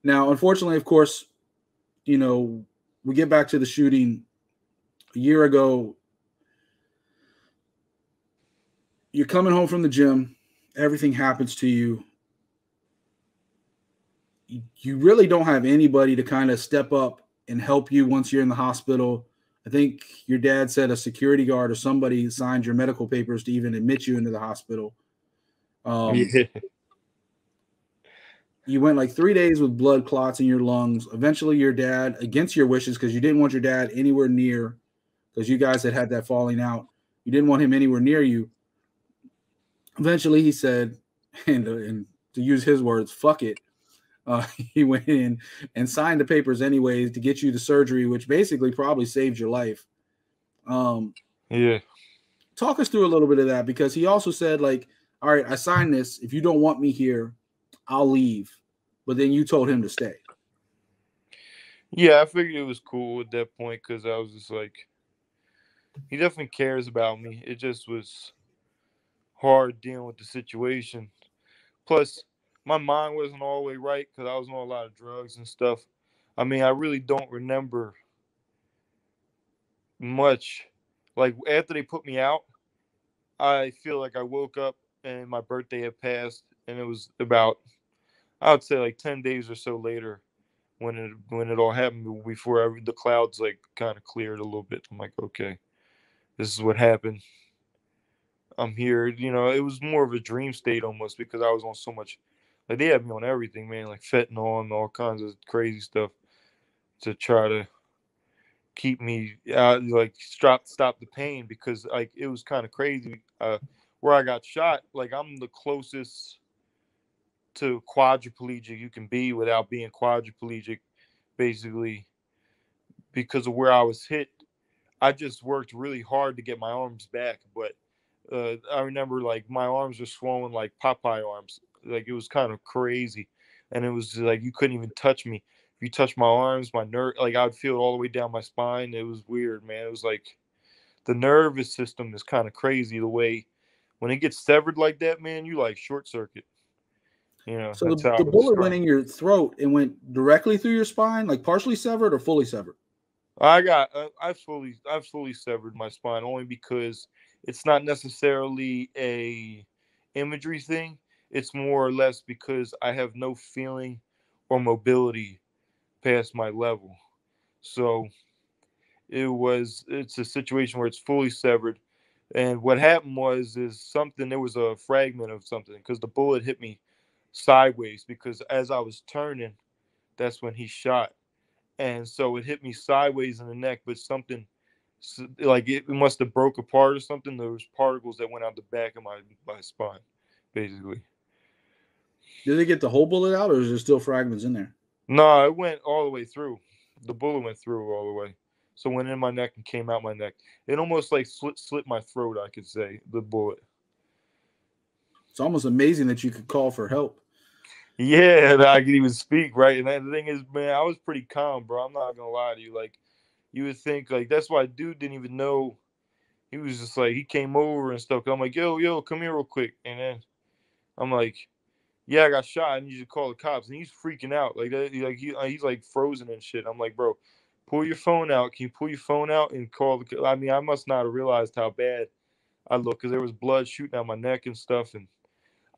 Speaker 1: Now, unfortunately, of course, you know, we get back to the shooting a year ago. You're coming home from the gym, everything happens to you. You really don't have anybody to kind of step up and help you once you're in the hospital. I think your dad said a security guard or somebody signed your medical papers to even admit you into the hospital. Um,
Speaker 2: Yeah.
Speaker 1: you went like 3 days with blood clots in your lungs. Eventually, your dad, against your wishes, because you didn't want your dad anywhere near, because you guys had that falling out. You didn't want him anywhere near you. Eventually, he said, and to use his words, fuck it. He went in and signed the papers anyways to get you the surgery, which basically probably saved your life. Um,
Speaker 2: Yeah.
Speaker 1: talk us through a little bit of that because he also said, like, all right, I signed this. If you don't want me here, I'll leave. But then you told him to stay.
Speaker 2: Yeah, I figured it was cool at that point because I was just like, he definitely cares about me. It just was hard dealing with the situation. Plus, my mind wasn't all the way right because I was on a lot of drugs and stuff. I mean, I really don't remember much. Like after they put me out, I feel like I woke up and my birthday had passed, and it was about I would say like 10 days or so later when it all happened before the clouds like kind of cleared a little bit. I'm like, okay, this is what happened. I'm here. You know, it was more of a dream state almost because I was on so much. Like they had me on everything, man, like fentanyl and all kinds of crazy stuff to try to keep me like stop the pain because like it was kind of crazy. Where I got shot, like I'm the closest to quadriplegic you can be without being quadriplegic, basically because of where I was hit. I just worked really hard to get my arms back, but I remember like my arms were swollen like Popeye arms. Like it was kind of crazy, and it was like you couldn't even touch me. If you touch my arms, my nerve, like I'd feel it all the way down my spine. It was weird, man. It was like the nervous system is kind of crazy. The way when it gets severed like that, man, you like short circuit. You know,
Speaker 1: So
Speaker 2: that's
Speaker 1: the,
Speaker 2: how I
Speaker 1: the
Speaker 2: would
Speaker 1: bullet went
Speaker 2: describe
Speaker 1: in
Speaker 2: it.
Speaker 1: your throat and went directly through your spine, like partially severed or fully severed.
Speaker 2: I fully severed my spine only because it's not necessarily a imagery thing. It's more or less because I have no feeling or mobility past my level. So it's a situation where it's fully severed. And what happened is something there was a fragment of something because the bullet hit me sideways because as I was turning, that's when he shot. And so it hit me sideways in the neck, but something So, like it must have broke apart or something. There was particles that went out the back of my spine, basically.
Speaker 1: Did they get the whole bullet out, or is there still fragments in there?
Speaker 2: No, it went all the way through. The bullet went through all the way. So went in my neck and came out my neck. It almost like slit my throat, I could say, the bullet.
Speaker 1: It's almost amazing that you could call for help.
Speaker 2: Yeah, that I could even speak, right? And the thing is, man, I was pretty calm, bro. I'm not gonna lie to you. Like, you would think, like, that's why dude didn't even know. He was just like, he came over and stuff. I'm like, yo, come here real quick. And then I'm like, yeah, I got shot. I need you to call the cops. And he's freaking out. Like, he's like frozen and shit. I'm like, bro, pull your phone out. Can you pull your phone out and call the? I mean, I must not have realized how bad I looked because there was blood shooting out my neck and stuff. And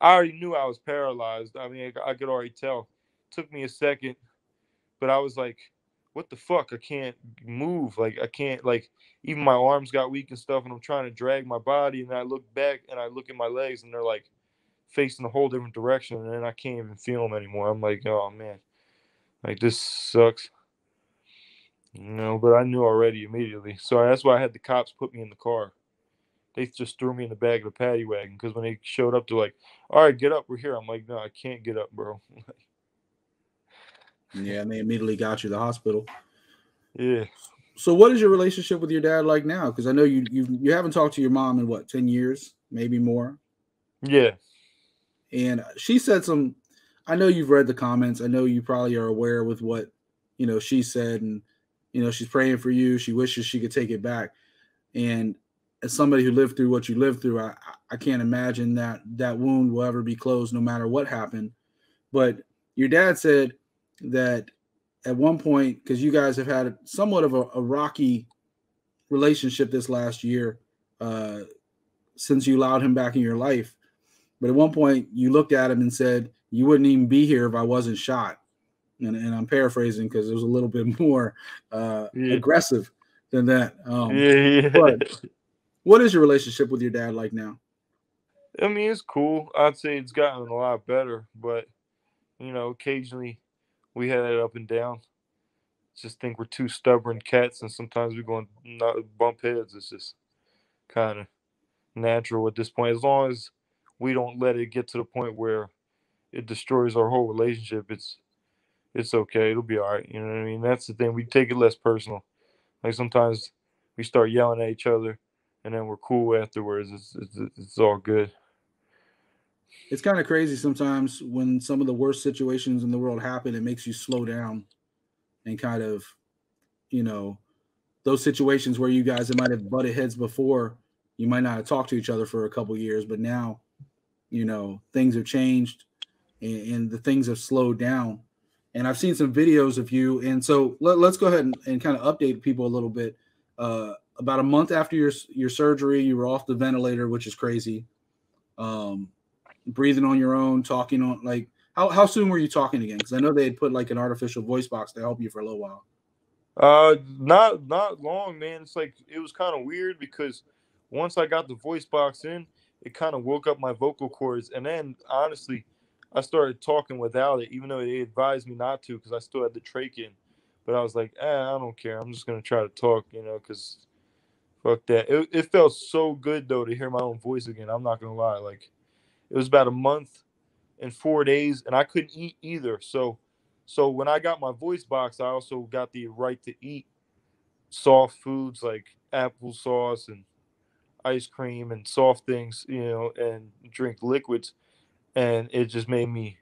Speaker 2: I already knew I was paralyzed. I mean, I could already tell. It took me a second, but I was like, what the fuck? I can't move. Like, I can't, like, even my arms got weak and stuff. And I'm trying to drag my body. And I look back and I look at my legs and they're like facing a whole different direction. And then I can't even feel them anymore. I'm like, oh, man, like, this sucks. But I knew already immediately. So that's why I had the cops put me in the car. They just threw me in the back of the paddy wagon because when they showed up, they're like, all right, get up, we're here. I'm like, no, I can't get up, bro.
Speaker 1: Yeah, and they immediately got you to the hospital.
Speaker 2: Yeah.
Speaker 1: So what is your relationship with your dad like now? Because I know you haven't talked to your mom in what, 10 years, maybe more.
Speaker 2: Yeah.
Speaker 1: And she said some, I know you've read the comments. I know you probably are aware with what, she said, and, she's praying for you. She wishes she could take it back. And as somebody who lived through what you lived through, I can't imagine that wound will ever be closed no matter what happened. But your dad said that at one point, because you guys have had somewhat of a rocky relationship this last year, since you allowed him back in your life. But at one point, you looked at him and said, you wouldn't even be here if I wasn't shot. And I'm paraphrasing because it was a little bit more aggressive than that.
Speaker 2: Yeah.
Speaker 1: But what is your relationship with your dad like now?
Speaker 2: I mean, it's cool. I'd say it's gotten a lot better, but, occasionally we had it up and down. Just think we're two stubborn cats, and sometimes we're going to bump heads. It's just kind of natural at this point. As long as we don't let it get to the point where it destroys our whole relationship, it's okay. It'll be all right. You know what I mean? That's the thing. We take it less personal. Like sometimes we start yelling at each other, and then we're cool afterwards. It's all good.
Speaker 1: It's kind of crazy sometimes when some of the worst situations in the world happen. It makes you slow down and kind of, those situations where you guys that might have butted heads before, you might not have talked to each other for a couple of years, but now, things have changed and the things have slowed down. And I've seen some videos of you. And so let's go ahead and kind of update people a little bit. About a month after your surgery, you were off the ventilator, which is crazy. Breathing on your own, talking on, like, how soon were you talking again? Because I know they had put like an artificial voice box to help you for a little while.
Speaker 2: Not long, man. It's like it was kind of weird because once I got the voice box in, it kind of woke up my vocal cords, and then honestly, I started talking without it, even though they advised me not to because I still had the trach in. But I was like, I don't care. I'm just gonna try to talk, because fuck that. It felt so good though to hear my own voice again. I'm not gonna lie. Like it was about a month and 4 days, and I couldn't eat either. So when I got my voice box, I also got the right to eat soft foods like applesauce and ice cream and soft things, and drink liquids. And it just made me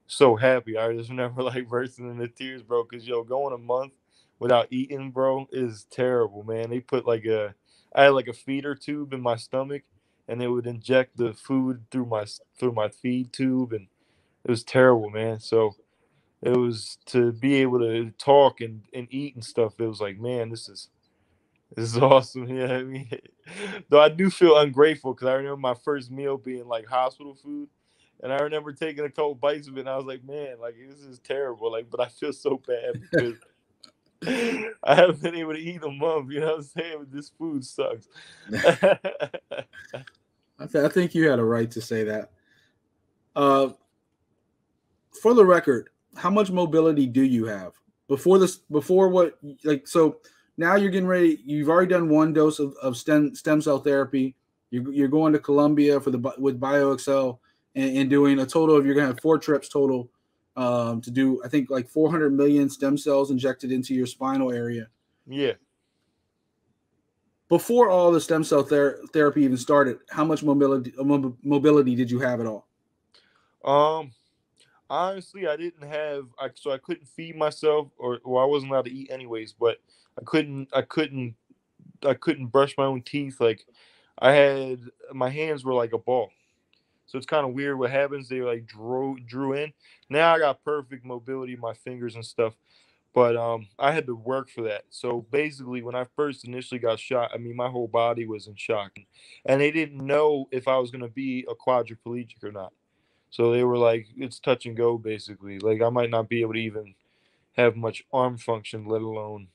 Speaker 2: so happy. I just never like bursting into tears, bro. Cause going a month without eating, bro, is terrible, man. I had like a feeder tube in my stomach, and they would inject the food through my feed tube, and it was terrible, man. So it was to be able to talk and eat and stuff. It was like, man, this is awesome. Yeah, I mean, though I do feel ungrateful because I remember my first meal being like hospital food, and I remember taking a couple bites of it, and I was like, man, like this is terrible. Like, but I feel so bad because I haven't been able to eat in a month. You know what I'm saying? But this food sucks.
Speaker 1: I think you had a right to say that. Uh, for the record, how much mobility do you have before this? Before what? Like, so now you're getting ready. You've already done one dose of stem cell therapy. You're going to Colombia with BioXL and doing a total of, you're going to have 4 trips total to do, I think, like 400 million stem cells injected into your spinal area.
Speaker 2: Yeah.
Speaker 1: Before all the stem cell therapy even started, how much mobility did you have at all?
Speaker 2: Honestly, I didn't have, so I couldn't feed myself, or I wasn't allowed to eat anyways. But I couldn't brush my own teeth. Like, my hands were like a ball. So it's kind of weird what happens. They like drew in. Now I got perfect mobility in my fingers and stuff. But I had to work for that. So basically, when I first initially got shot, I mean, my whole body was in shock, and they didn't know if I was going to be a quadriplegic or not. So they were like, it's touch and go, basically. Like, I might not be able to even have much arm function, let alone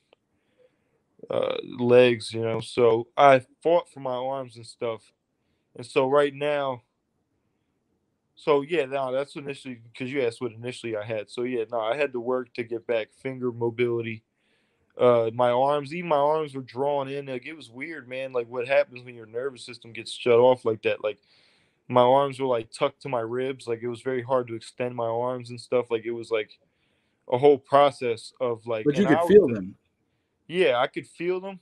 Speaker 2: legs, you know. So I fought for my arms and stuff. And so right now, so yeah, no, that's initially, because you asked what initially I had. So yeah, no, I had to work to get back finger mobility. My arms, even my arms were drawn in. Like, it was weird, man. Like, what happens when your nervous system gets shut off like that? Like, my arms were like tucked to my ribs. Like, it was very hard to extend my arms and stuff. Like, it was like a whole process of like,
Speaker 1: But you
Speaker 2: and
Speaker 1: could
Speaker 2: I was
Speaker 1: feel
Speaker 2: the,
Speaker 1: them.
Speaker 2: yeah, I could feel them.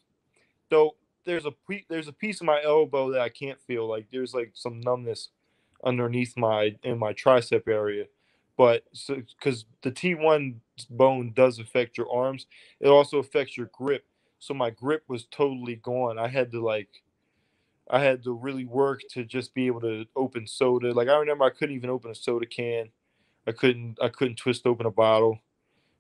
Speaker 2: Though there's a piece of my elbow that I can't feel. Like, there's like some numbness underneath my tricep area. But so, because the T1 bone does affect your arms, it also affects your grip. So my grip was totally gone. I had to really work to just be able to open soda. Like, I remember I couldn't even open a soda can. I couldn't twist open a bottle.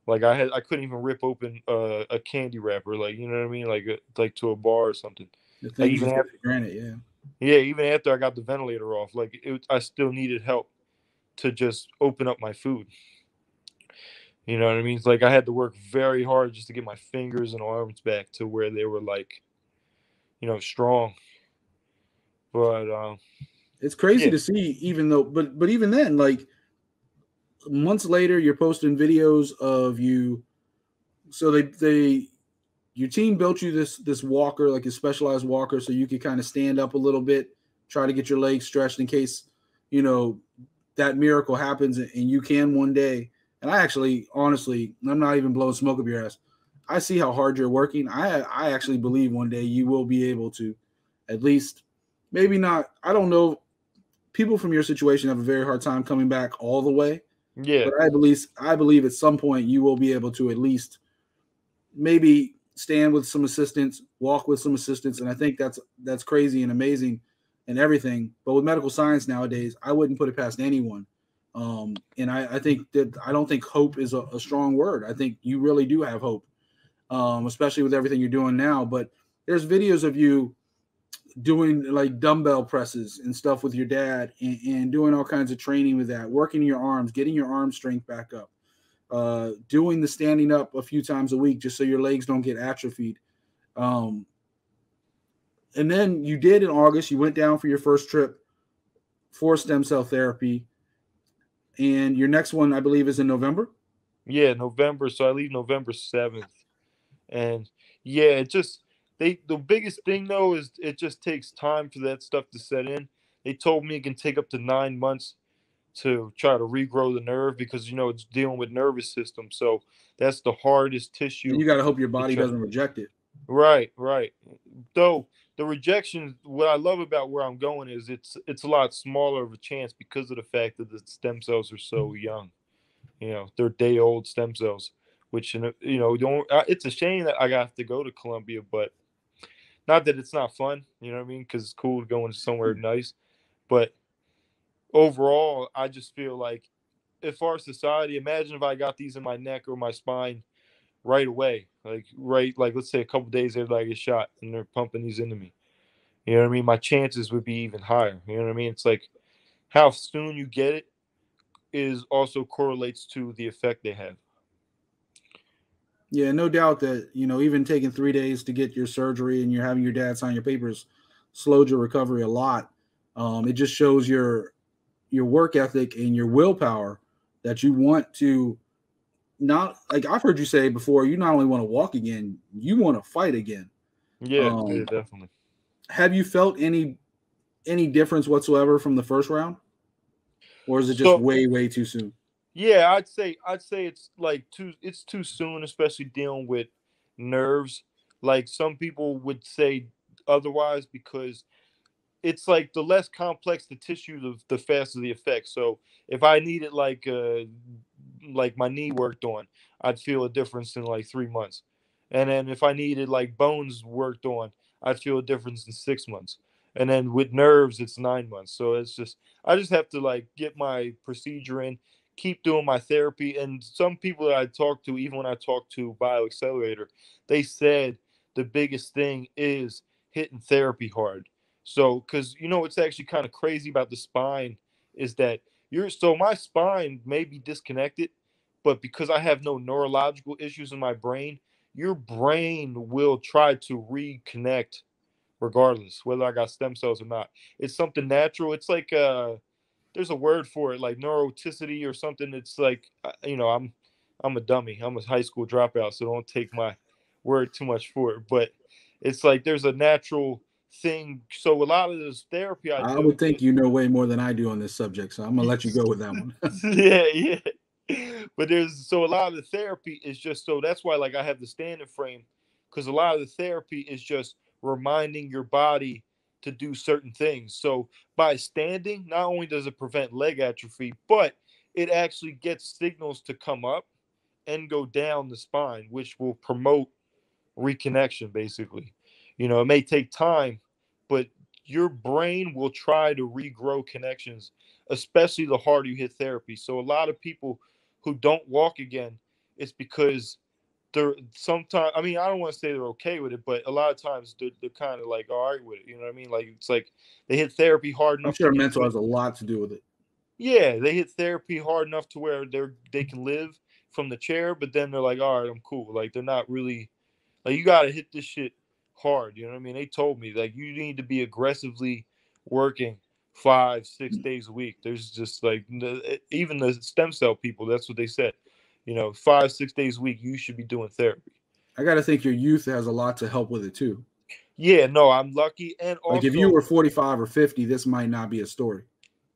Speaker 2: Like, I couldn't even rip open a candy wrapper. Like, you know what I mean? Like to a bar or something.
Speaker 1: The
Speaker 2: Like,
Speaker 1: things you take for granted, yeah.
Speaker 2: yeah, even after I got the ventilator off, like, I still needed help to just open up my food. You know what I mean? It's like I had to work very hard just to get my fingers and arms back to where they were like, strong. But
Speaker 1: It's crazy
Speaker 2: yeah,
Speaker 1: to see, even though, but even then, like months later, you're posting videos of you. So your team built you this walker, like a specialized walker, so you could kind of stand up a little bit, try to get your legs stretched in case, you know, that miracle happens and you can one day. And I actually, honestly, I'm not even blowing smoke up your ass. I see how hard you're working. I actually believe one day you will be able to, at least, maybe not. I don't know. People from your situation have a very hard time coming back all the way,
Speaker 2: yeah,
Speaker 1: but I believe at some point you will be able to at least maybe stand with some assistance, walk with some assistance, and I think that's crazy and amazing and everything. But with medical science nowadays, I wouldn't put it past anyone. And I think that I don't think hope is a strong word. I think you really do have hope, especially with everything you're doing now. But there's videos of you doing like dumbbell presses and stuff with your dad and doing all kinds of training with that, working your arms, getting your arm strength back up, doing the standing up a few times a week just so your legs don't get atrophied. Um, and then you did in August, you went down for your first trip for stem cell therapy. And your next one, I believe, is in November.
Speaker 2: yeah, November. So I leave November 7th, and yeah, the biggest thing though is it just takes time for that stuff to set in. They told me it can take up to 9 months to try to regrow the nerve because it's dealing with nervous system. So that's the hardest
Speaker 1: And
Speaker 2: tissue
Speaker 1: you got to hope your
Speaker 2: to
Speaker 1: body
Speaker 2: try.
Speaker 1: doesn't reject it.
Speaker 2: Right, right. Though the rejection, what I love about where I'm going is it's a lot smaller of a chance because of the fact that the stem cells are so young. They're day old stem cells, which don't. It's a shame that I got to go to Colombia, but not that it's not fun. You know what I mean? Because it's cool going somewhere nice, but overall, I just feel like if our society, imagine if I got these in my neck or my spine right away, like let's say a couple days after I get shot and they're pumping these into me. You know what I mean? My chances would be even higher. You know what I mean? It's like how soon you get it is also correlates to the effect they have.
Speaker 1: Yeah, no doubt that, even taking 3 days to get your surgery and you're having your dad sign your papers slowed your recovery a lot. It just shows your work ethic and your willpower that you want to not like I've heard you say before, you not only want to walk again, you want to fight again.
Speaker 2: Yeah, yeah,
Speaker 1: Um,
Speaker 2: definitely.
Speaker 1: have you felt any difference whatsoever from the first round, or is it just
Speaker 2: So
Speaker 1: way too soon?
Speaker 2: yeah, I'd say it's like too soon, especially dealing with nerves. Like some people would say otherwise because it's like the less complex the tissue, the faster the effect. So if I needed like my knee worked on, I'd feel a difference in like 3 months. And then if I needed like bones worked on, I'd feel a difference in 6 months. And then with nerves, it's 9 months. So it's just I just have to like get my procedure in, keep doing my therapy. And some people that I talked to, even when I talked to BioAccelerator, they said the biggest thing is hitting therapy hard. So, because what's actually kind of crazy about the spine is that my spine may be disconnected, but because I have no neurological issues in my brain, your brain will try to reconnect regardless whether I got stem cells or not. It's something natural. It's like there's a word for it, like neuroticity or something. It's like I'm a dummy. I'm a high school dropout, so don't take my word too much for it. But it's like there's a natural thing. So a lot of this therapy I
Speaker 1: I
Speaker 2: do
Speaker 1: would think you know way more than I do on this subject, so I'm gonna let you go with that one.
Speaker 2: yeah, yeah. But there's so a lot of the therapy is just so that's why like I have the standing frame because a lot of the therapy is just reminding your body to do certain things. So by standing, not only does it prevent leg atrophy, but it actually gets signals to come up and go down the spine, which will promote reconnection basically. It may take time, but your brain will try to regrow connections, especially the harder you hit therapy. So a lot of people who don't walk again, it's because they're sometimes, I mean, I don't want to say they're okay with it, but a lot of times they're kind of like all right with it. You know what I mean? Like it's like they hit therapy hard
Speaker 1: I'm
Speaker 2: enough to
Speaker 1: sure
Speaker 2: get
Speaker 1: mental
Speaker 2: good.
Speaker 1: has a lot to do with it.
Speaker 2: Yeah, they hit therapy hard enough to where they can live from the chair, but then they're like, all right, I'm cool. Like they're not really like you got to hit this shit hard. You know what I mean? They told me like you need to be aggressively working 5, 6 days a week. There's just like even the stem cell people. That's what they said. 5, 6 days a week. You should be doing therapy.
Speaker 1: I got to think your youth has a lot to help with it too.
Speaker 2: Yeah, no, I'm lucky, and
Speaker 1: Like if you
Speaker 2: also
Speaker 1: were 45 or 50, this might not be a story.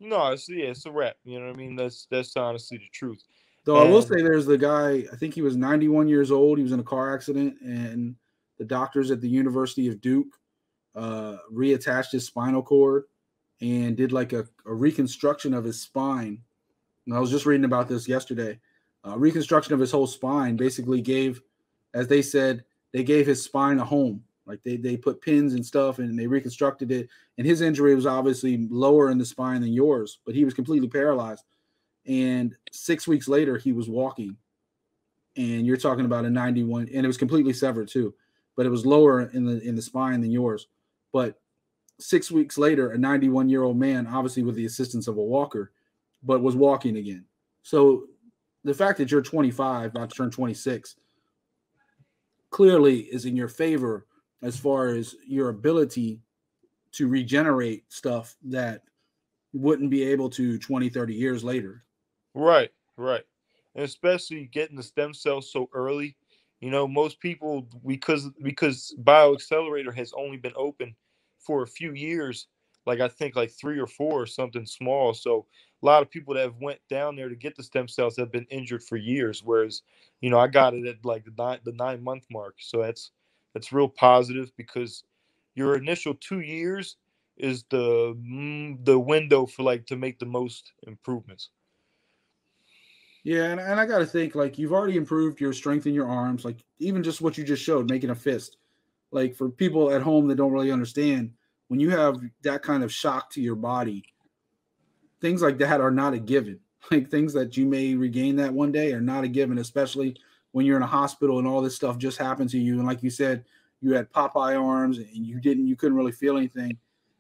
Speaker 2: no, it's a wrap. You know what I mean? That's honestly the truth.
Speaker 1: Though I will
Speaker 2: And
Speaker 1: say there's the guy, I think he was 91 years old. He was in a car accident, and the doctors at the University of Duke reattached his spinal cord and did like a reconstruction of his spine. And I was just reading about this yesterday. Reconstruction of his whole spine basically gave, as they said, they gave his spine a home. Like they put pins and stuff and they reconstructed it. And his injury was obviously lower in the spine than yours, but he was completely paralyzed. And 6 weeks later, he was walking. And you're talking about a 91, and it was completely severed too, but it was lower in the spine than yours. But 6 weeks later, a 91-year-old man, obviously with the assistance of a walker, but was walking again. So the fact that you're 25, about to turn 26, clearly is in your favor as far as your ability to regenerate stuff that wouldn't be able to 20, 30 years later.
Speaker 2: right, right. And especially getting the stem cells so early. Most people because BioAccelerator has only been open for a few years, like I think like 3 or 4 or something small. So a lot of people that have went down there to get the stem cells have been injured for years. Whereas, I got it at like the 9 month mark. So that's real positive because your initial 2 years is the window for like to make the most improvements.
Speaker 1: Yeah, and I got to think like you've already improved your strength in your arms, like even just what you just showed, making a fist. Like for people at home that don't really understand, when you have that kind of shock to your body, things like that are not a given. Like things that you may regain that one day are not a given, especially when you're in a hospital and all this stuff just happened to you. And like you said, you had Popeye arms and you couldn't really feel anything.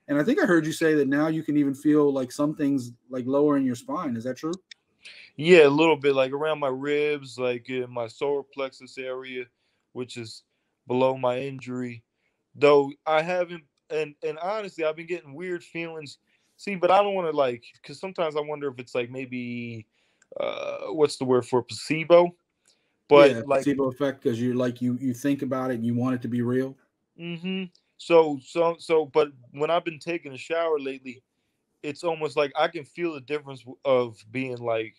Speaker 1: And I think I heard you say that now you can even feel like some things like lower in your spine. Is that true?
Speaker 2: Yeah, a little bit like around my ribs, like in my solar plexus area, which is below my injury. Though I haven't, and honestly, I've been getting weird feelings. See, but I don't want to because sometimes I wonder if it's like maybe, what's the word for placebo? But
Speaker 1: Yeah,
Speaker 2: like,
Speaker 1: placebo effect, because you're like you think about it and you want it to be real.
Speaker 2: but when I've been taking a shower lately, it's almost like I can feel the difference of being like,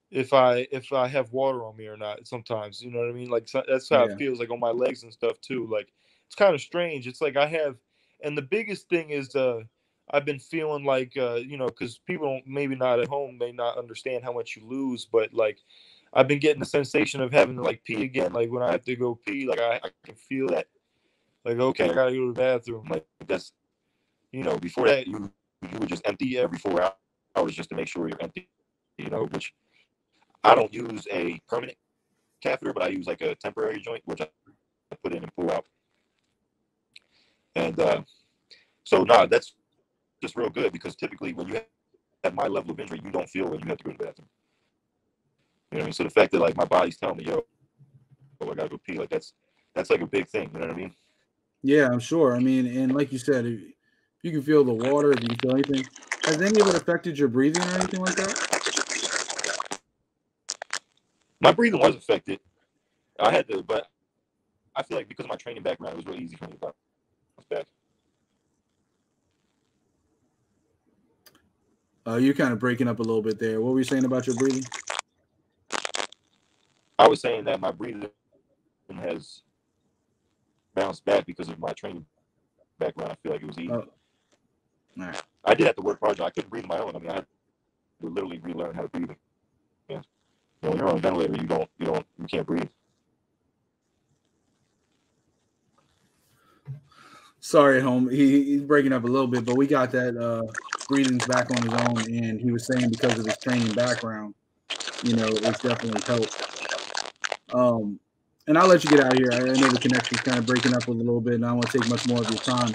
Speaker 2: if I have water on me or not sometimes, you know what I mean? Like, that's how it
Speaker 1: Yeah,
Speaker 2: feels like on my legs and stuff too. Like, it's kind of strange. It's like I have, and the biggest thing is I've been feeling like because people don't, maybe not at home, may not understand how much you lose, but like I've been getting the sensation of having to like pee again. Like when I have to go pee, like I can feel that. Like, okay, I gotta go to the bathroom. Like that's, before that you would just empty every 4 hours just to make sure you're empty. Which I don't use a permanent catheter, but I use like a temporary joint, which I put in and pull out. And so, that's just real good, because typically when you have my level of injury, you don't feel when you have to go to the bathroom. You know what I mean? So the fact that like my body's telling me, yo, I gotta go pee, like that's like a big thing. You know what I mean?
Speaker 1: yeah, I'm sure. I mean, and like you said, if you can feel the water, if you can feel anything, has any of it affected your breathing or anything like that?
Speaker 2: My breathing was affected. I had to, but I feel like because of my training background, it was really easy for me to bounce back.
Speaker 1: You're kind of breaking up a little bit there. What were you saying about your breathing?
Speaker 2: I was saying that my breathing has bounced back because of my training background. I feel like it was easy.
Speaker 1: All right.
Speaker 2: I did have to work hard. I couldn't breathe on my own. I mean, I had to literally relearn how to breathe. Yeah. When you're on a ventilator, you can't breathe.
Speaker 1: Sorry, at home. He's breaking up a little bit, but we got that breathing's back on his own, and he was saying because of his training background, it's definitely helped. And I'll let you get out of here. I know the connection's kind of breaking up a little bit, and I don't want to take much more of your time.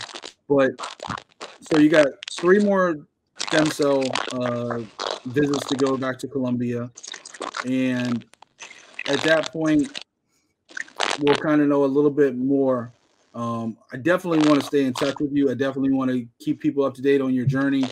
Speaker 1: But so you got 3 more stem cell visits to go back to Colombia, and at that point, we'll kind of know a little bit more. I definitely want to stay in touch with you. I definitely want to keep people up to date on your journey.